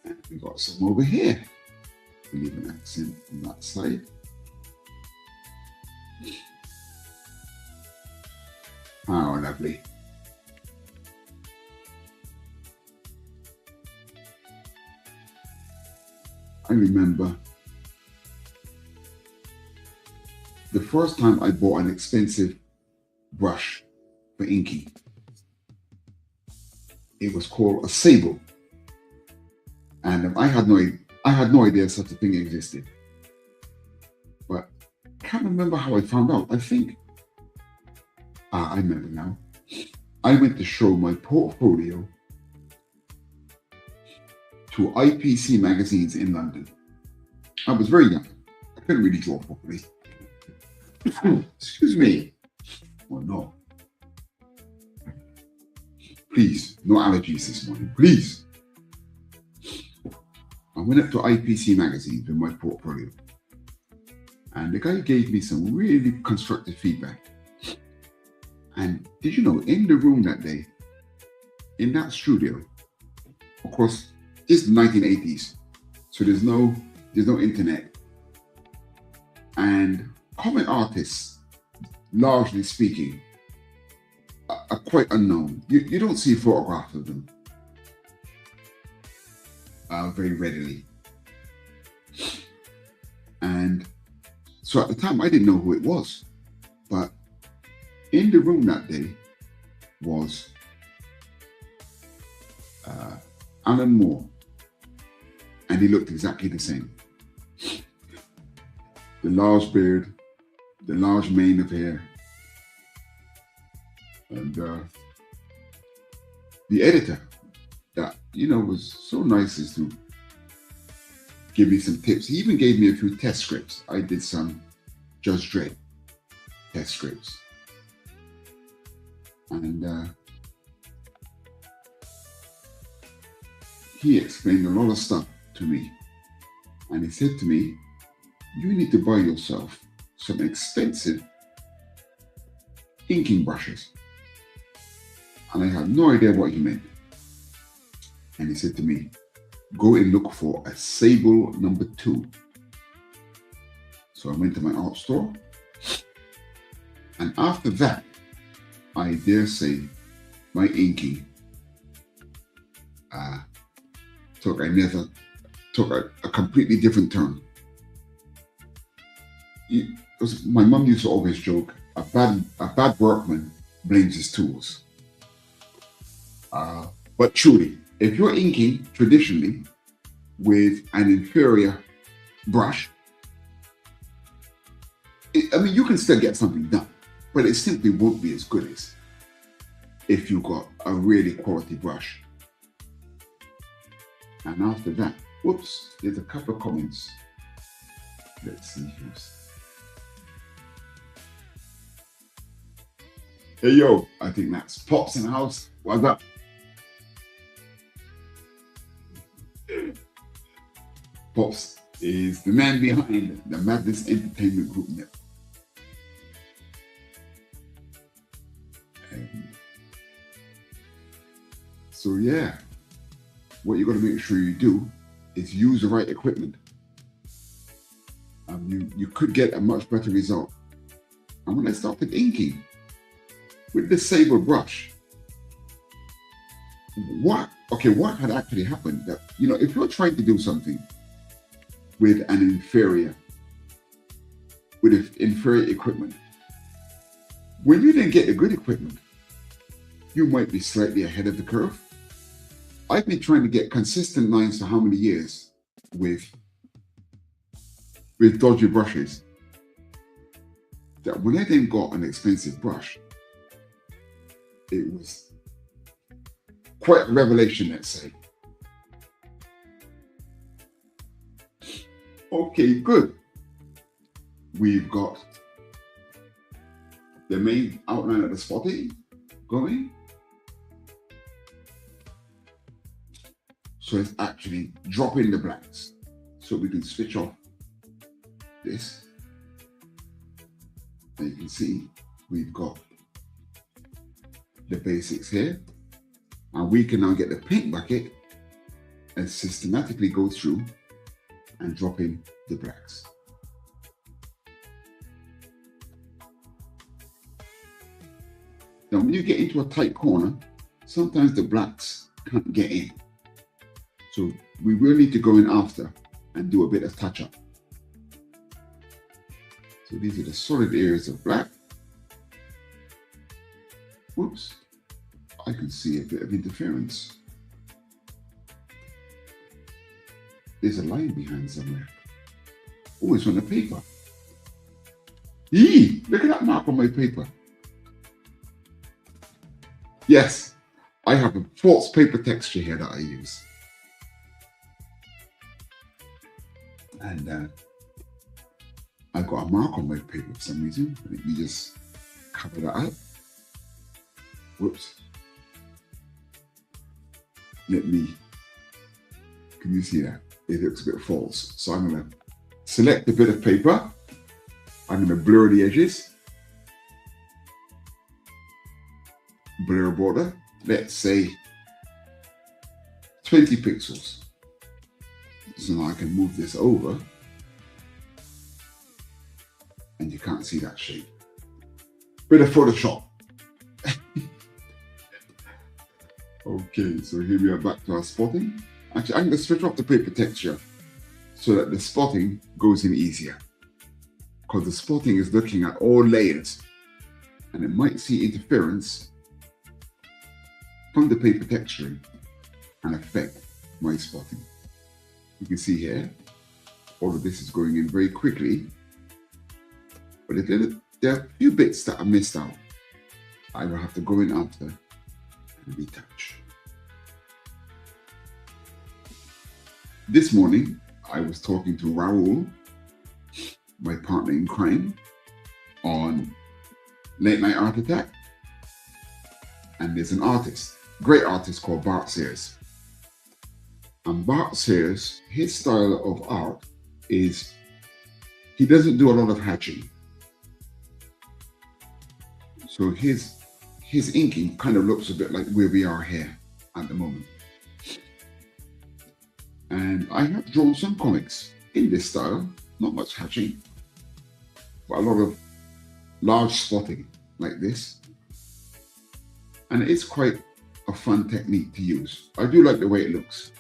And we got some over here. We leave an accent on that side. Oh, lovely. I remember the first time I bought an expensive brush for inking. It was called a sable, and I had no idea such a thing existed. But I can't remember how I found out. I think I remember now. I went to show my portfolio to IPC magazines in London. I was very young. I couldn't really draw properly. Excuse me. Oh no. Please, no allergies this morning, please. I went up to IPC magazines with my portfolio, and the guy gave me some really constructive feedback. And did you know, in the room that day, in that studio, of course, this is the 1980s, so there's no internet. And comic artists, largely speaking, are quite unknown. You don't see photographs of them very readily. And so at the time, I didn't know who it was. But in the room that day was Alan Moore. And he looked exactly the same. The large beard, the large mane of hair. And the editor that, was so nice as to give me some tips. He even gave me a few test scripts. I did some Judge Dredd test scripts. And he explained a lot of stuff to me. And he said to me, you need to buy yourself some expensive inking brushes. And I had no idea what he meant. And he said to me, go and look for a Sable number 2. So I went to my art store. And after that, I dare say, my inking took a completely different turn. My mum used to always joke, a bad workman blames his tools. But truly, if you're inking traditionally with an inferior brush, you can still get something done, but it simply won't be as good as if you got a really quality brush. And after that, whoops, there's a couple of comments. Let's see who's. Hey yo, I think that's Pops in the house. What's up? Pops is the man behind the Madness Entertainment Group Network. So yeah, what you got to make sure you do is use the right equipment. You could get a much better result. And when I started inking with the Sabre brush, what had actually happened? That, if you're trying to do something with inferior equipment, when you then get the good equipment, you might be slightly ahead of the curve. I've been trying to get consistent lines for how many years with dodgy brushes, that when I then got an expensive brush, it was quite a revelation, let's say. Okay, good. We've got the main outline of the spotting going. So it's actually dropping the blacks. So we can switch off this. And you can see we've got the basics here. And we can now get the paint bucket and systematically go through and drop in the blacks. Now, when you get into a tight corner, sometimes the blacks can't get in. So we will need to go in after and do a bit of touch-up. So these are the solid areas of black. Whoops, I can see a bit of interference. There's a line behind somewhere. Oh, it's on the paper. Yee, look at that mark on my paper. Yes, I have a false paper texture here that I use. And I've got a mark on my paper for some reason. Let me just cover that up. Whoops. Can you see that? It looks a bit false. So I'm going to select a bit of paper. I'm going to blur the edges. blur border, let's say 20 pixels. So now I can move this over and you can't see that shape. Bit of Photoshop. Okay, so here we are back to our spotting. Actually, I'm going to switch off the paper texture so that the spotting goes in easier. Because the spotting is looking at all layers and it might see interference from the paper texturing and affect my spotting. You can see here, all of this is going in very quickly, but there are a few bits that I missed out. I will have to go in after and retouch. This morning, I was talking to Raoul, my partner in crime, on Late Night Art Attack. And there's an artist, great artist called Bart Sears. And Bart Sears, his style of art is, he doesn't do a lot of hatching. So his inking kind of looks a bit like where we are here at the moment. And I have drawn some comics in this style, not much hatching, but a lot of large spotting like this. And it's quite a fun technique to use. I do like the way it looks.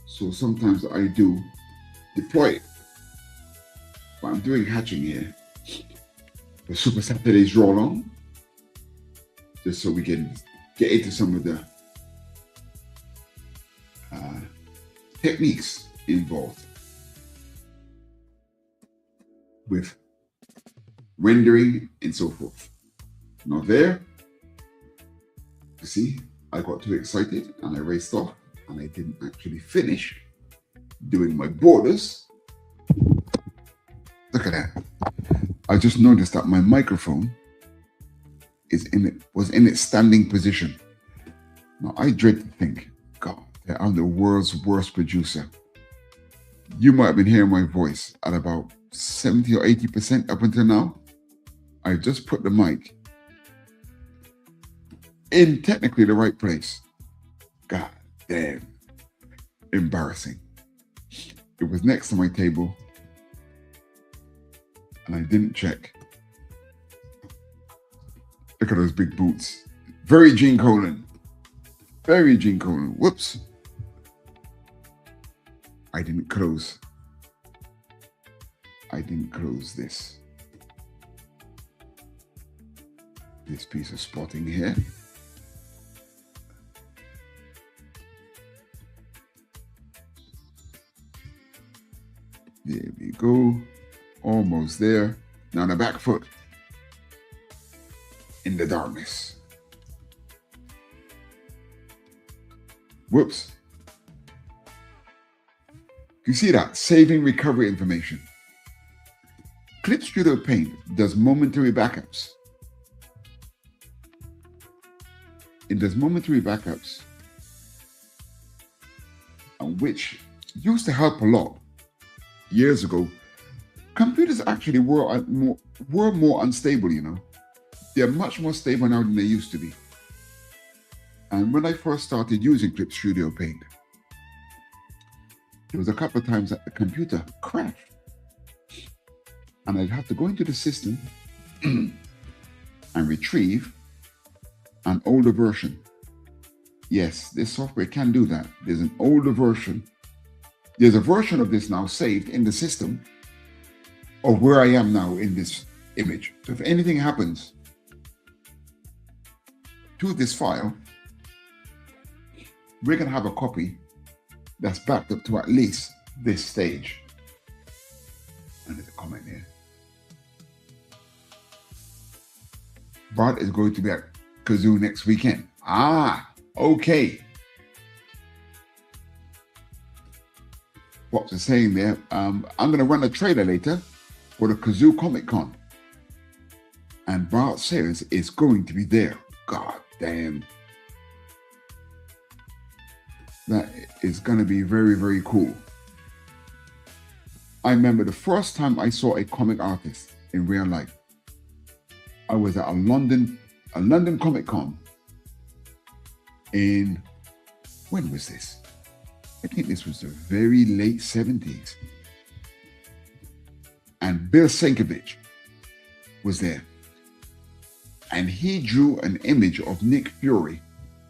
So sometimes I do deploy it. But I'm doing hatching here. The Supa-Saturdays Draw-Along, just so we can get into some of the techniques involved with rendering and so forth. Now there, you see, I got too excited and I raced off and I didn't actually finish doing my borders. Look at that. I just noticed that my microphone was in its standing position. Now I dread to think, God, I'm the world's worst producer. You might have been hearing my voice at about 70 or 80% up until now. I just put the mic in technically the right place. God damn, embarrassing. It was next to my table and I didn't check. Look at those big boots. Very Gene Colan. Very Gene Colan. Whoops. I didn't close this piece of spotting here. There we go. Almost there. Now the back foot in the darkness. Whoops. You see that? Saving recovery information. Clip Studio Paint does momentary backups. It does momentary backups, which used to help a lot years ago. Computers actually were more unstable, you know. They're much more stable now than they used to be. And when I first started using Clip Studio Paint, there was a couple of times that the computer crashed. And I'd have to go into the system and retrieve an older version. Yes, this software can do that. There's an older version. There's a version of this now saved in the system of where I am now in this image. So if anything happens to this file, we're going to have a copy that's backed up to at least this stage. And there's a comment here. Bart is going to be at Kazoo next weekend. Ah, okay. Pops is saying there, I'm going to run a trailer later for the Kazoo Comic Con. And Bart Sears is going to be there. God damn. That is going to be very, very cool. I remember the first time I saw a comic artist in real life. I was at a London Comic Con in, when was this? I think this was the very late 70s. And Bill Sienkiewicz was there. And he drew an image of Nick Fury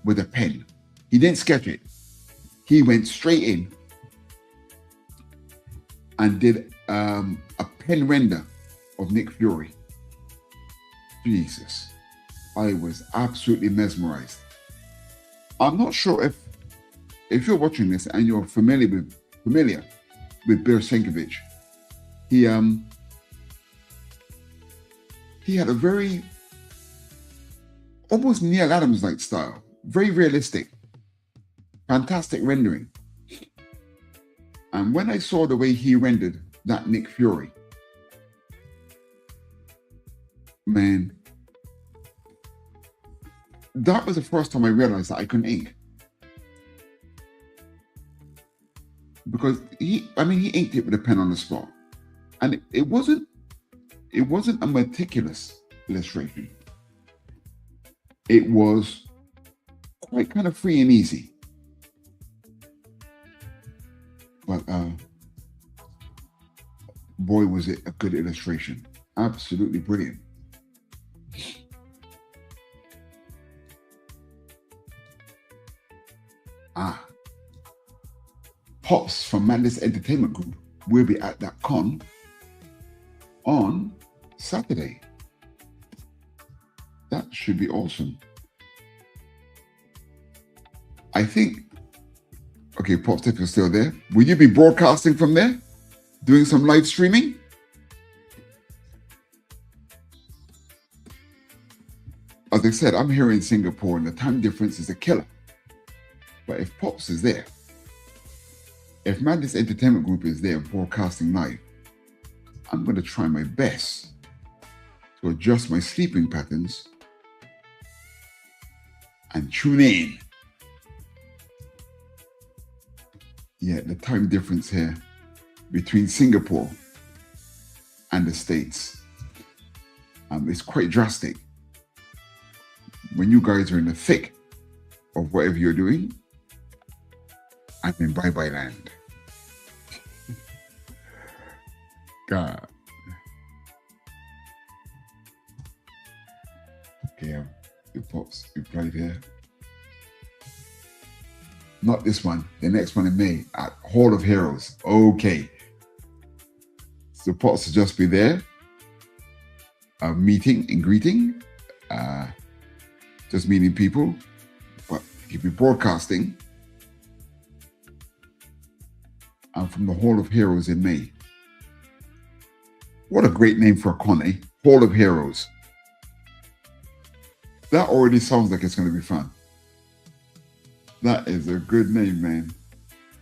with a pen. He didn't sketch it. He went straight in and did a pen render of Nick Fury. Jesus, I was absolutely mesmerized. I'm not sure if you're watching this and you're familiar with Bill Sienkiewicz. He had a very almost Neil Adams-like style, very realistic, fantastic rendering. And when I saw the way he rendered that Nick Fury, man, that was the first time I realized that I couldn't ink. Because he inked it with a pen on the spot. And it wasn't a meticulous illustration. It was quite kind of free and easy. But boy, was it a good illustration. Absolutely brilliant. Pops from MadLad Entertainment Group will be at that con on Saturday. That should be awesome. I think, okay, Pops, if you're still there, will you be broadcasting from there? Doing some live streaming? As I said, I'm here in Singapore and the time difference is a killer. But if Pops is there, if MadLad Entertainment Group is there broadcasting live, I'm going to try my best to adjust my sleeping patterns and tune in. Yeah, the time difference here between Singapore and the States is quite drastic. When you guys are in the thick of whatever you're doing, I'm in bye-bye land. God. Okay, the Pops replied here. Not this one, the next one in May at Hall of Heroes. Okay. So Pops will just be there, meeting and greeting, just meeting people, but he'll be broadcasting from the Hall of Heroes in May. What a great name for a con, eh? Hall of Heroes. That already sounds like it's going to be fun. That is a good name, man,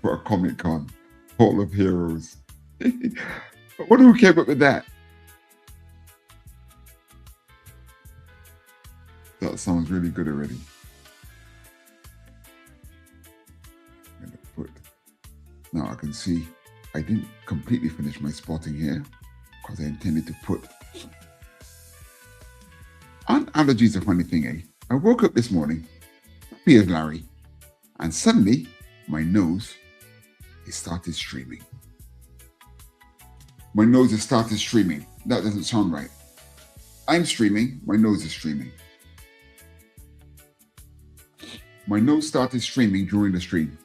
for a Comic Con. Hall of Heroes. I wonder who came up with that. That sounds really good already. I'm gonna put, now I can see I didn't completely finish my spotting here because I intended to put. And allergies are a funny thing, eh? I woke up this morning, happy as Larry, and suddenly my nose, it started streaming. My nose has started streaming. That doesn't sound right. I'm streaming, my nose is streaming. My nose started streaming during the stream.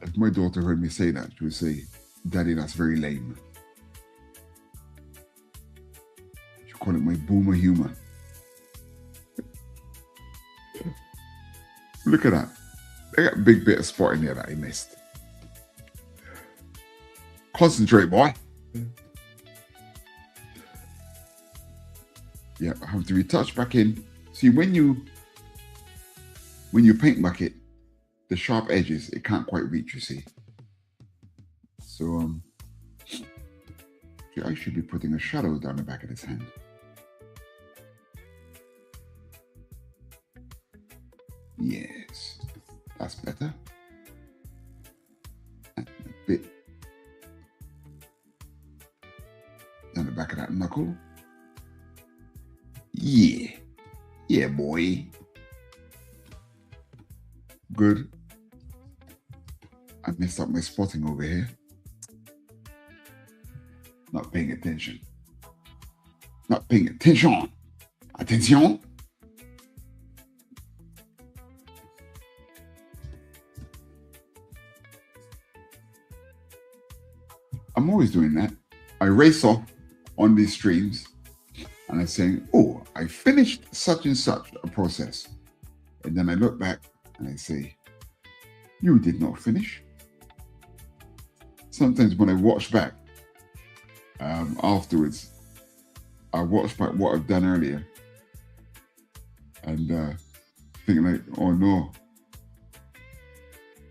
If my daughter heard me say that, she would say, "Daddy, that's very lame." She called it my boomer humor. Look at that. I got a big bit of spot in there that I missed. Concentrate, boy. Yeah, I have to retouch back in. See, when you paint bucket, the sharp edges, it can't quite reach, you see. So, I should be putting a shadow down the back of his hand. Yes, that's better. And a bit. the back of that knuckle. Yeah. Yeah, boy. Good. I messed up my spotting over here. Not paying attention. Not paying attention. Attention. I'm always doing that. I race off on these streams and I'm saying, oh, I finished such and such a process. And then I look back and I say, you did not finish. Sometimes when I watch back afterwards, I watch back what I've done earlier and think like, oh no,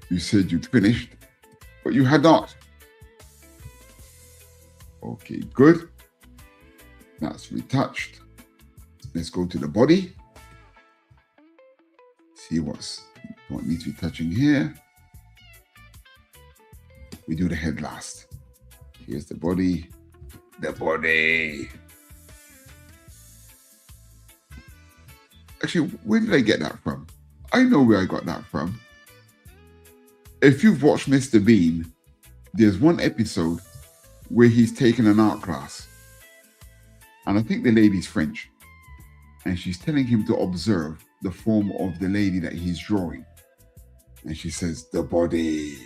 you said you'd finished, but you had not. Okay, good. That's retouched. Let's go to the body. See what needs to be touching here. We do the head last. Here's the body. The body. Actually, where did I get that from? I know where I got that from. If you've watched Mr. Bean, there's one episode where he's taken an art class. And I think the lady's French. And she's telling him to observe the form of the lady that he's drawing. And she says, the body.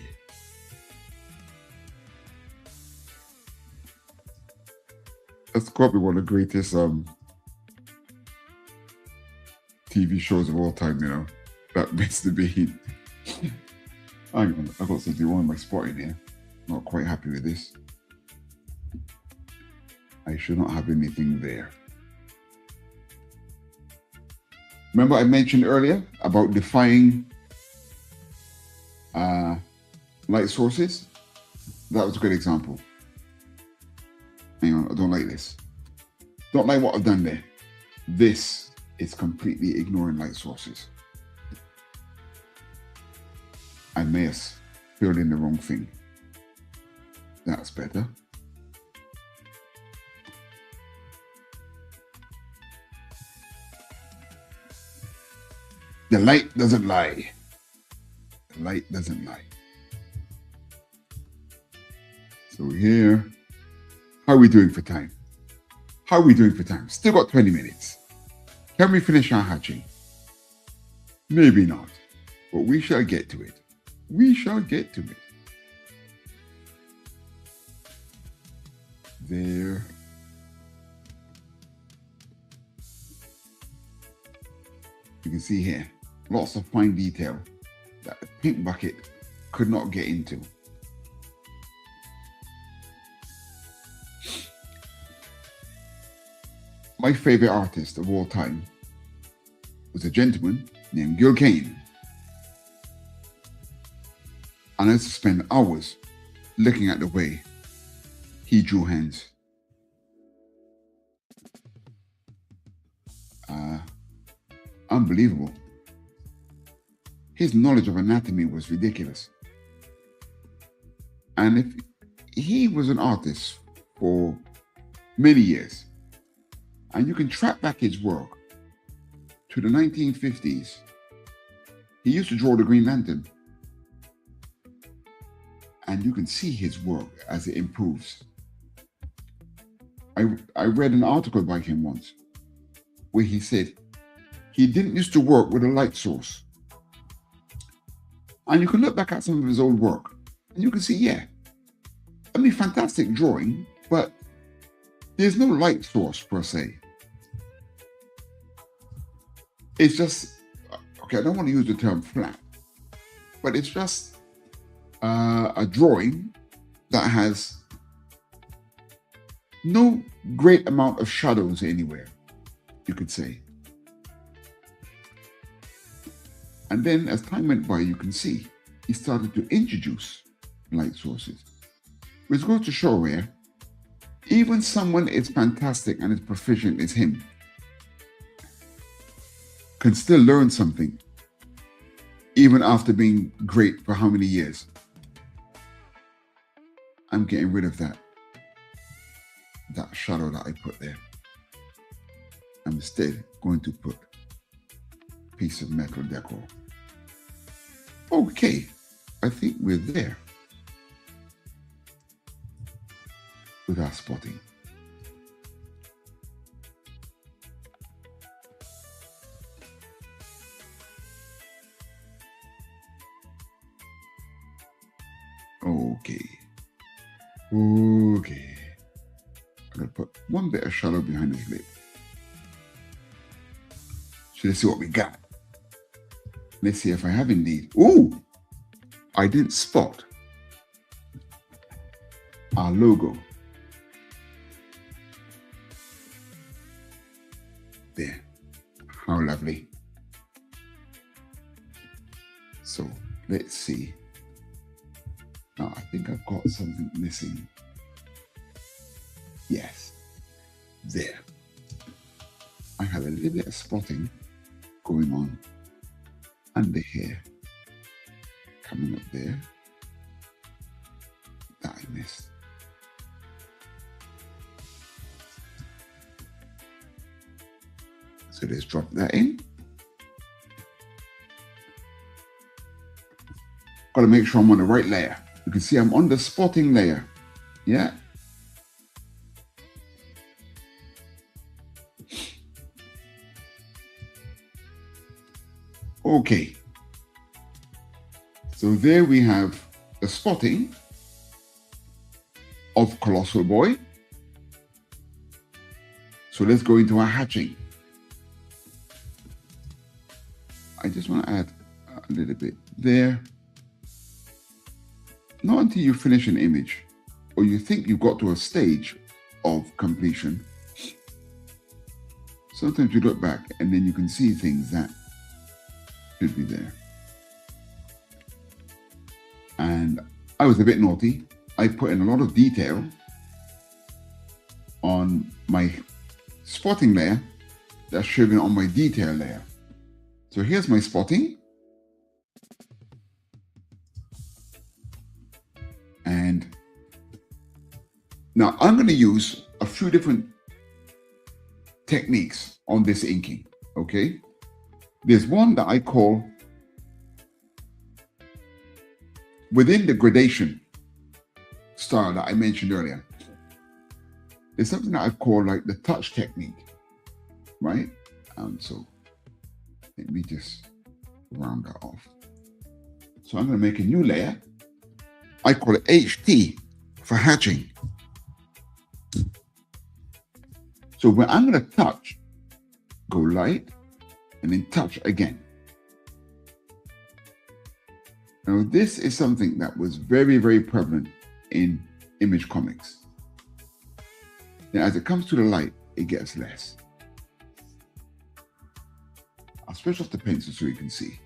That's probably one of the greatest TV shows of all time, you know. That Mr. Bean. Hang on, I got something wrong with my spotting here. Not quite happy with this. I should not have anything there. Remember I mentioned earlier about defying light sources? That was a good example. Hang on, I don't like this. Don't like what I've done there. This is completely ignoring light sources. I may have filled in the wrong thing. That's better. The light doesn't lie. The light doesn't lie. So here, how are we doing for time? How are we doing for time? Still got 20 minutes. Can we finish our hatching? Maybe not, but we shall get to it. We shall get to it. There. You can see here, lots of fine detail that the paint bucket could not get into. My favorite artist of all time was a gentleman named Gil Kane. And I used to spend hours looking at the way he drew hands. Unbelievable. His knowledge of anatomy was ridiculous. And if he was an artist for many years, and you can track back his work to the 1950s, he used to draw the Green Lantern. And you can see his work as it improves. I read an article by him once where he said he didn't used to work with a light source. And you can look back at some of his old work and you can see, yeah, I mean, fantastic drawing, but there's no light source per se. It's just, okay, I don't want to use the term flat, but it's just a drawing that has no great amount of shadows anywhere, you could say. And then as time went by, you can see he started to introduce light sources, which goes to show where even someone as fantastic and as proficient as him can still learn something even after being great for how many years. I'm getting rid of that that shadow that I put there. I'm instead going to put a piece of metal decor. Okay, I think we're there with our spotting. Okay. I'm gonna put one bit of shadow behind his lip. So let's see what we got. Let's see if I have indeed. Ooh, I didn't spot our logo. There. How lovely. So let's see. Now I think I've got something missing. Yes. There. I have a little bit of spotting going on under here. Coming up there. That I missed. So let's drop that in. Got to make sure I'm on the right layer. You can see I'm on the spotting layer. Yeah. Okay. So there we have the spotting of Colossal Boy. So let's go into our hatching. I just want to add a little bit there. Not until you finish an image or you think you've got to a stage of completion. Sometimes you look back and then you can see things that should be there. And I was a bit naughty. I put in a lot of detail on my spotting layer that's showing on my detail layer. So here's my spotting. And now I'm going to use a few different techniques on this inking, okay? There's one that I call, within the gradation style that I mentioned earlier, there's something that I call like the touch technique, right? So let me just round that off. So I'm going to make a new layer. I call it HT for hatching. So when I'm going to touch, go light and then touch again. Now this is something that was very, very prevalent in image comics. Then as it comes to the light, it gets less. I'll switch off the pencil so you can see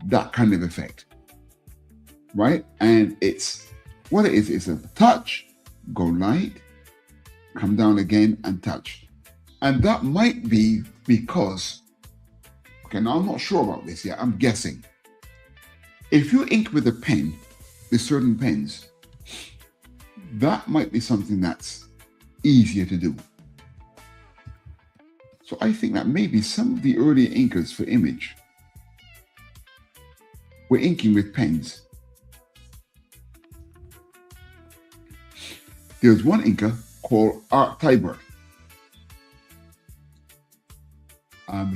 that kind of effect. Right? And it's what it is. It's a touch, go light, come down again and touch. And that might be because, okay, now I'm not sure about this yet, I'm guessing. If you ink with a pen, with certain pens, that might be something that's easier to do. So I think that maybe some of the earlier inkers for image were inking with pens. There's one inker called Art Tybert.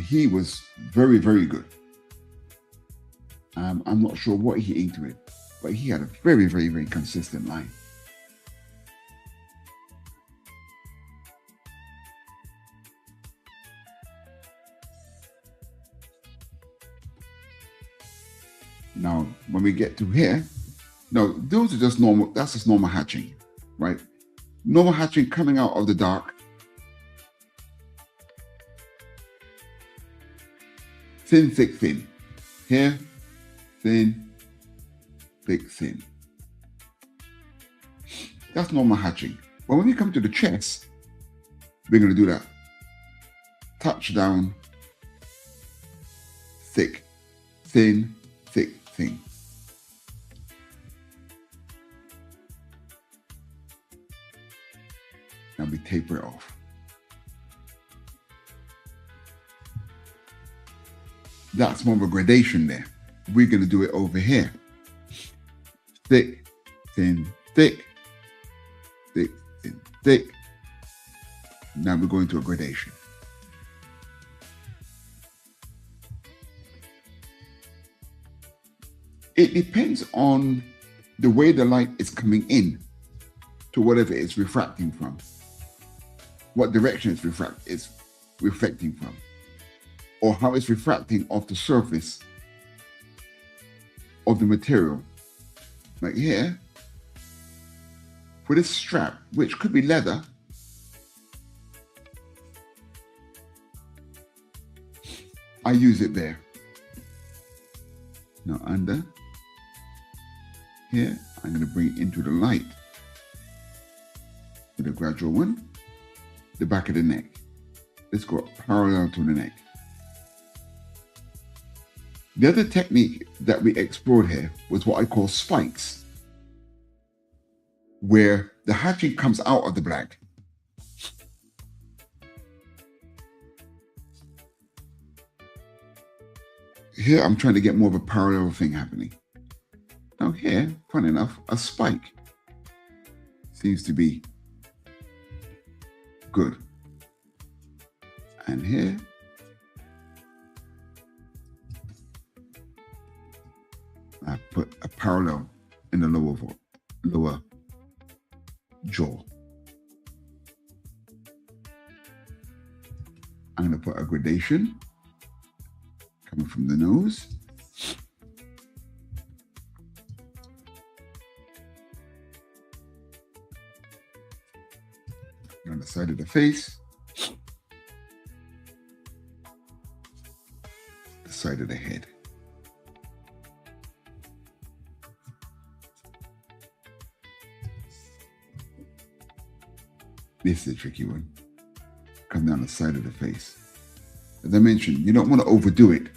He was very, very good. I'm not sure what he inked with, but he had a very, very, very consistent line. Now, when we get to here, no, those are just normal, that's just normal hatching, right? Normal hatching coming out of the dark. Thin, thick, thin. Here, thin, thick, thin. That's normal hatching. But when we come to the chest, we're going to do that. Touch down, thick, thin, thick, thin. Now we taper it off. That's more of a gradation there. We're going to do it over here. Thick, thin, thick, thick, thin, thick. Now we're going to a gradation. It depends on the way the light is coming in to whatever it's refracting from. What direction it's reflecting from. Or how it's refracting off the surface of the material. Like here, for this strap, which could be leather, I use it there. Now under here, I'm going to bring it into the light with a gradual one, the back of the neck. Let's go parallel to the neck. The other technique that we explored here was what I call spikes, where the hatching comes out of the black. Here, I'm trying to get more of a parallel thing happening. Now here, fun enough, a spike seems to be good. And here, I put a parallel in the lower jaw. I'm going to put a gradation coming from the nose. On the side of the face. The side of the head. This is a tricky one. Come down the side of the face. As I mentioned, you don't want to overdo it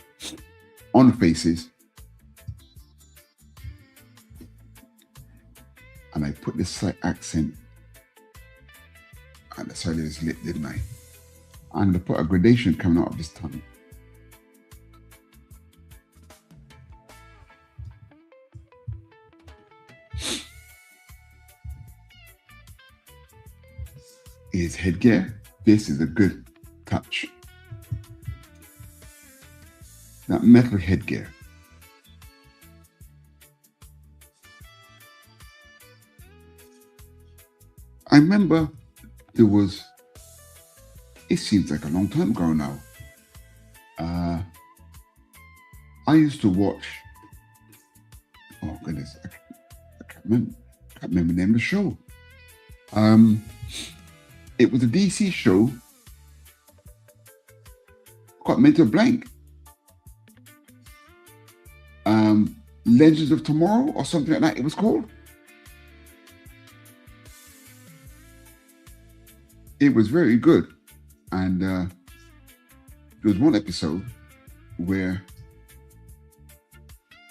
on faces. And I put this slight accent at the side of his lip, didn't I? I'm going to put a gradation coming out of his tongue. His headgear, this is a good touch. That metal headgear. I remember there was, it seems like a long time ago now. I used to watch, oh goodness, I can't remember the name of the show. It was a DC show, got mental blank. Legends of Tomorrow or something like that it was called. It was very good. And there was one episode where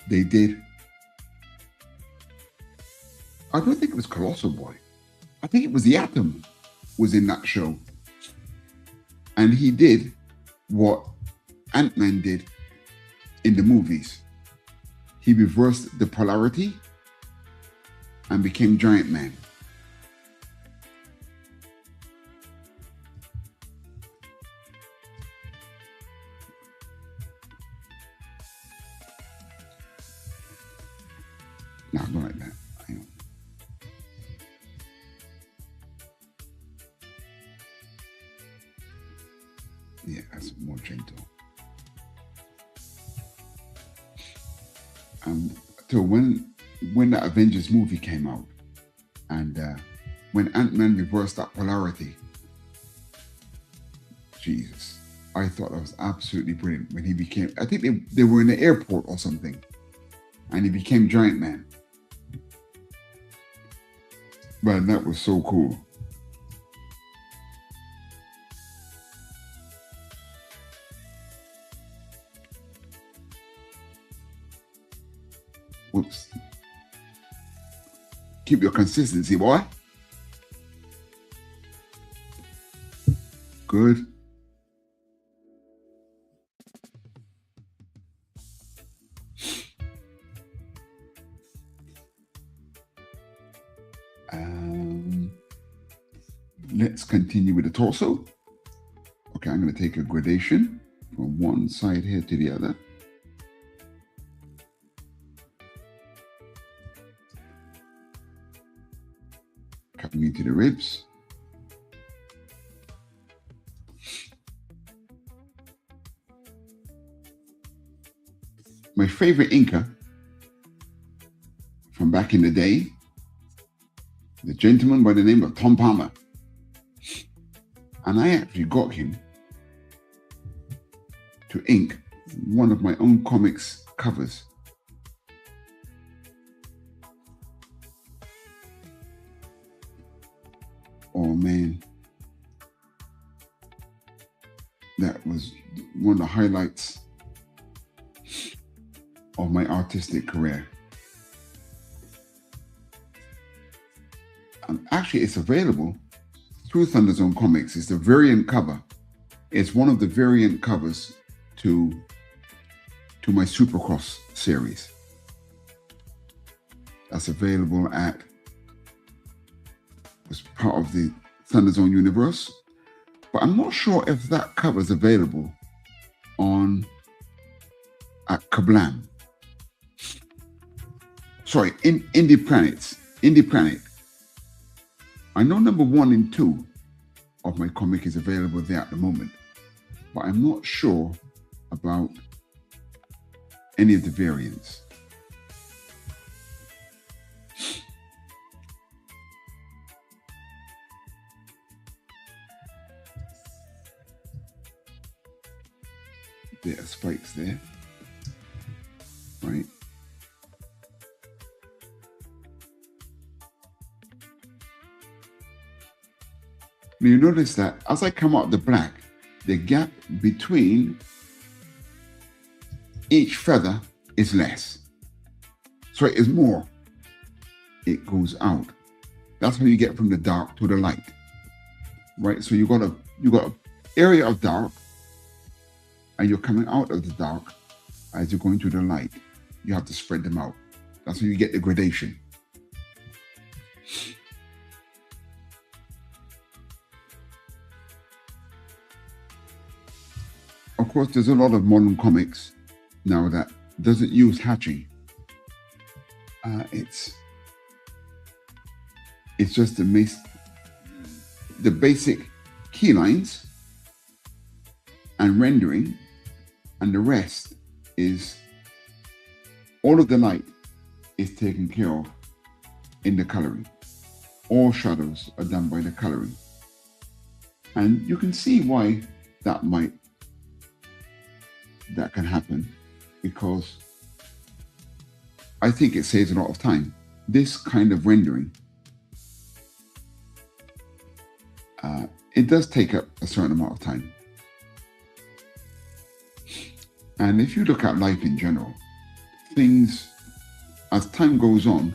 they did, I don't think it was Colossal Boy. I think it was the Atom was in that show. And he did what Ant-Man did in the movies. He reversed the polarity and became Giant Man. No, not like that. Hang on. Yeah, that's more gentle. So when the Avengers movie came out, and when Ant-Man reversed that polarity, Jesus, I thought that was absolutely brilliant. When he became, I think they were in the airport or something, and he became Giant Man. Man, that was so cool. Whoops. Keep your consistency, boy. good. Let's continue with the torso. Okay, I'm going to take a gradation from one side here to the other. Coming into the ribs. My favorite inker from back in the day, the gentleman by the name of Tom Palmer. And I actually got him to ink one of my own comics covers. Oh man, that was one of the highlights of my artistic career. And actually it's available through Thunderzone Comics. It's the variant cover. It's one of the variant covers to my SupaCross series. That's available as part of the Thunderzone universe. But I'm not sure if that cover is available at Kablam. Sorry, Indie Planet. I know number 1 and 2 of my comic is available there at the moment, but I'm not sure about any of the variants. There are spikes there, right? Now you notice that as I come out the black, the gap between each feather is less. So it is more. It goes out. That's how you get from the dark to the light, right? So you got a area of dark, and you're coming out of the dark as you're going to the light. You have to spread them out. That's how you get the gradation. Of course, there's a lot of modern comics now that doesn't use hatching. It's just the basic key lines and rendering, and the rest is all of the light is taken care of in the coloring. All shadows are done by the coloring. And you can see why that can happen, because I think it saves a lot of time. This kind of rendering, it does take up a certain amount of time. And if you look at life in general, things, as time goes on,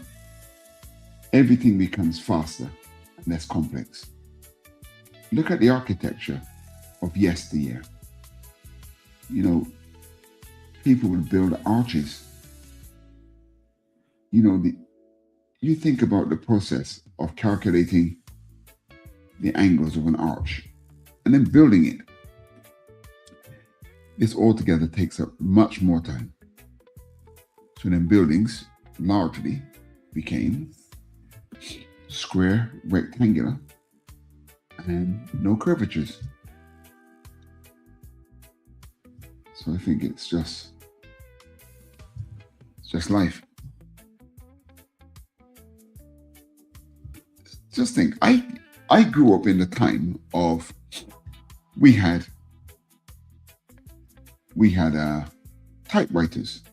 everything becomes faster and less complex. Look at the architecture of yesteryear. You know, people would build arches. You know, you think about the process of calculating the angles of an arch and then building it. This altogether takes up much more time. So then buildings largely became square, rectangular, and no curvatures. So I think it's just life. Just think, I grew up in the time of we had typewriters.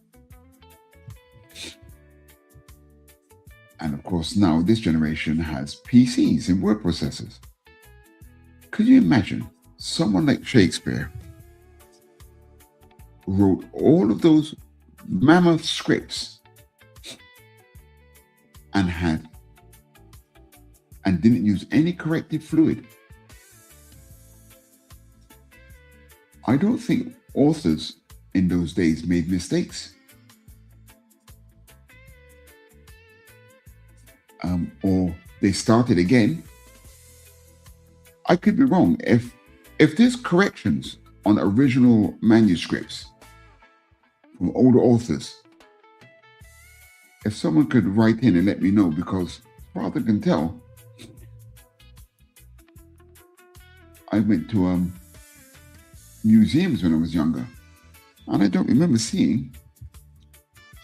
And of course now this generation has PCs and word processors. Could you imagine someone like Shakespeare wrote all of those mammoth scripts and didn't use any corrective fluid? I don't think authors in those days made mistakes. Or they started again. I could be wrong. If there's corrections on original manuscripts from older authors, if someone could write in and let me know, because as far as I can tell, I went to museums when I was younger, and I don't remember seeing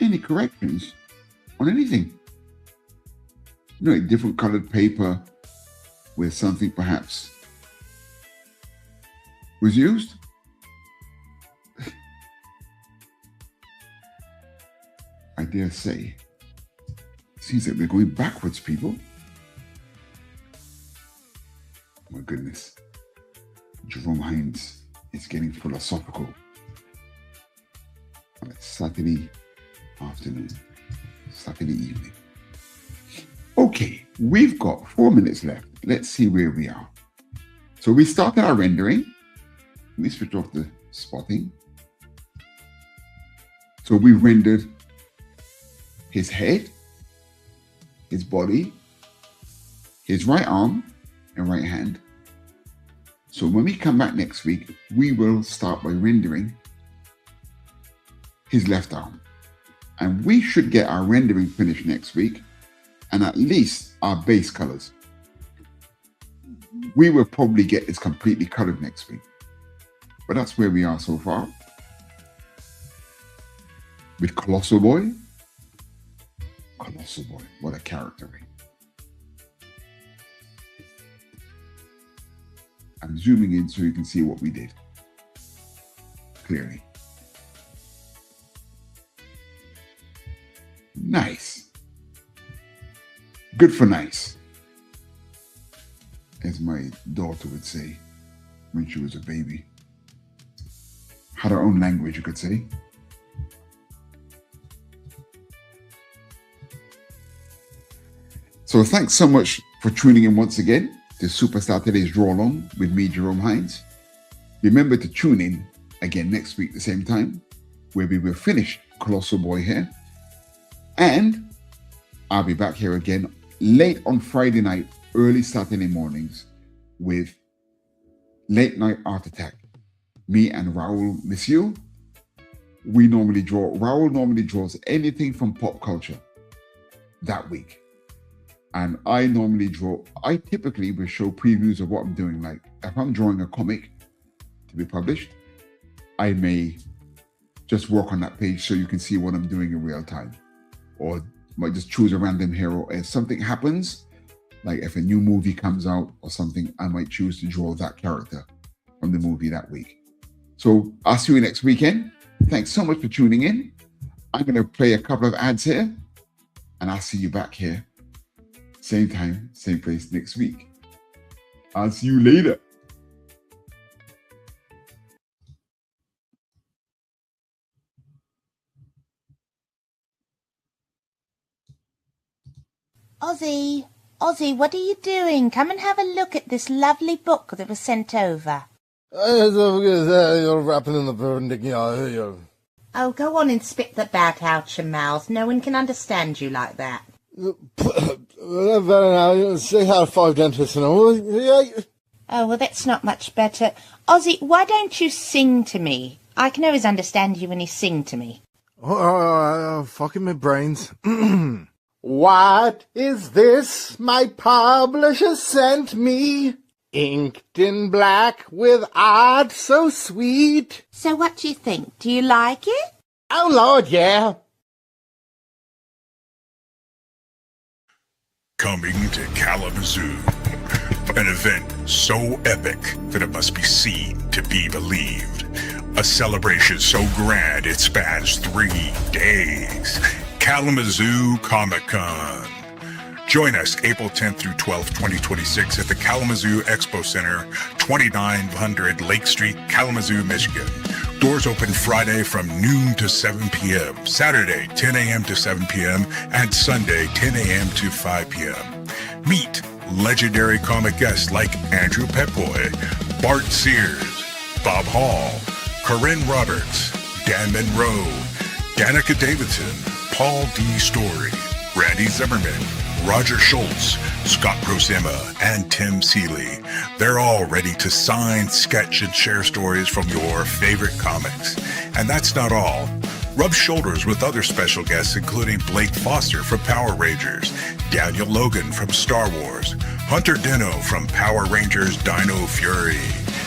any corrections on anything. You know, a different colored paper where something perhaps was used. I dare say, seems like we're going backwards, people. My goodness. Jerome Hinds is getting philosophical on a Saturday afternoon, Saturday evening. Okay, we've got 4 minutes left. Let's see where we are. So we started our rendering. Let me switch off the spotting. So we rendered his head, his body, his right arm and right hand. So when we come back next week, we will start by rendering his left arm. And we should get our rendering finished next week, and at least our base colors. We will probably get this completely colored next week. But that's where we are so far. With Colossal Boy. Colossal Boy, what a character. I'm zooming in so you can see what we did clearly. Nice. Good for nice, as my daughter would say when she was a baby. Had her own language, you could say. So thanks so much for tuning in once again to Supa-Saturdays Draw-Along with me, Jerome Hinds. Remember to tune in again next week at the same time, where we will finish Colossal Boy here. And I'll be back here again late on Friday night, early Saturday mornings with Late Night Art Attack. Me and Raul Monsieur. Raul normally draws anything from pop culture that week. And I typically will show previews of what I'm doing. Like if I'm drawing a comic to be published, I may just work on that page so you can see what I'm doing in real time. Or might just choose a random hero. If something happens, like if a new movie comes out or something, I might choose to draw that character from the movie that week. So I'll see you next weekend. Thanks so much for tuning in. I'm going to play a couple of ads here, and I'll see you back here. Same time, same place next week. I'll see you later. Ozzy, what are you doing? Come and have a look at this lovely book that was sent over. You're rapping in the perpendicular. Oh, go on and spit the bat out your mouth. No one can understand you like that. Say how 5 dentists and all. Oh, well, that's not much better. Ozzy, why don't you sing to me? I can always understand you when you sing to me. Fucking my brains. What is this my publisher sent me? Inked in black with art so sweet. So what do you think? Do you like it? Oh, Lord, yeah. Coming to Kalamazoo, an event so epic that it must be seen to be believed. A celebration so grand it spans 3 days. Kalamazoo Comic-Con. Join us April 10th through 12th, 2026 at the Kalamazoo Expo Center, 2900 Lake Street, Kalamazoo, Michigan. Doors open Friday from noon to 7 p.m., Saturday 10 a.m. to 7 p.m., and Sunday 10 a.m. to 5 p.m. Meet legendary comic guests like Andrew Petboy, Bart Sears, Bob Hall, Corinne Roberts, Dan Monroe, Danica Davidson, Paul D. Story, Randy Zimmerman, Roger Schultz, Scott Grosema, and Tim Seeley. They're all ready to sign, sketch, and share stories from your favorite comics. And that's not all. Rub shoulders with other special guests, including Blake Foster from Power Rangers, Daniel Logan from Star Wars, Hunter Dino from Power Rangers Dino Fury,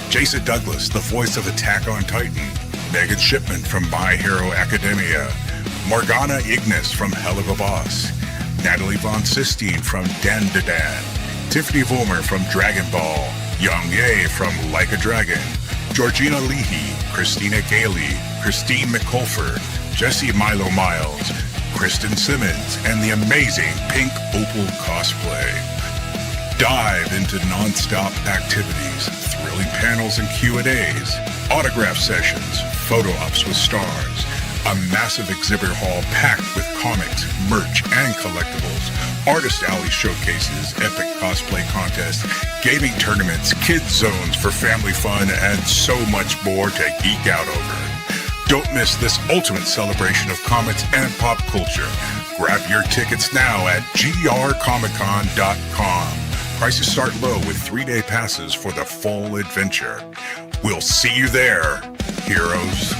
Jason Douglas, the voice of Attack on Titan, Megan Shipman from My Hero Academia, Morgana Ignis from Hell of a Boss, Natalie Von Sistine from Dan to Dan, Tiffany Vollmer from Dragon Ball, Young Ye from Like a Dragon, Georgina Leahy, Christina Gailey, Christine McCulfer, Jesse Milo Miles, Kristen Simmons, and the amazing Pink Opal cosplay. Dive into non-stop activities, thrilling panels and Q&As, autograph sessions, photo ops with stars, a massive exhibit hall packed with comics, merch, and collectibles, artist alley showcases, epic cosplay contests, gaming tournaments, kids zones for family fun, and so much more to geek out over. Don't miss this ultimate celebration of comics and pop culture. Grab your tickets now at grcomiccon.com. Prices start low with 3-day passes for the full adventure. We'll see you there, heroes.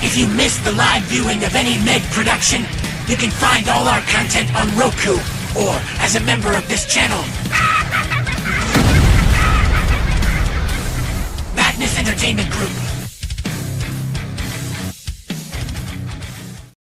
If you missed the live viewing of any Meg production, you can find all our content on Roku or as a member of this channel. Madness Entertainment Group.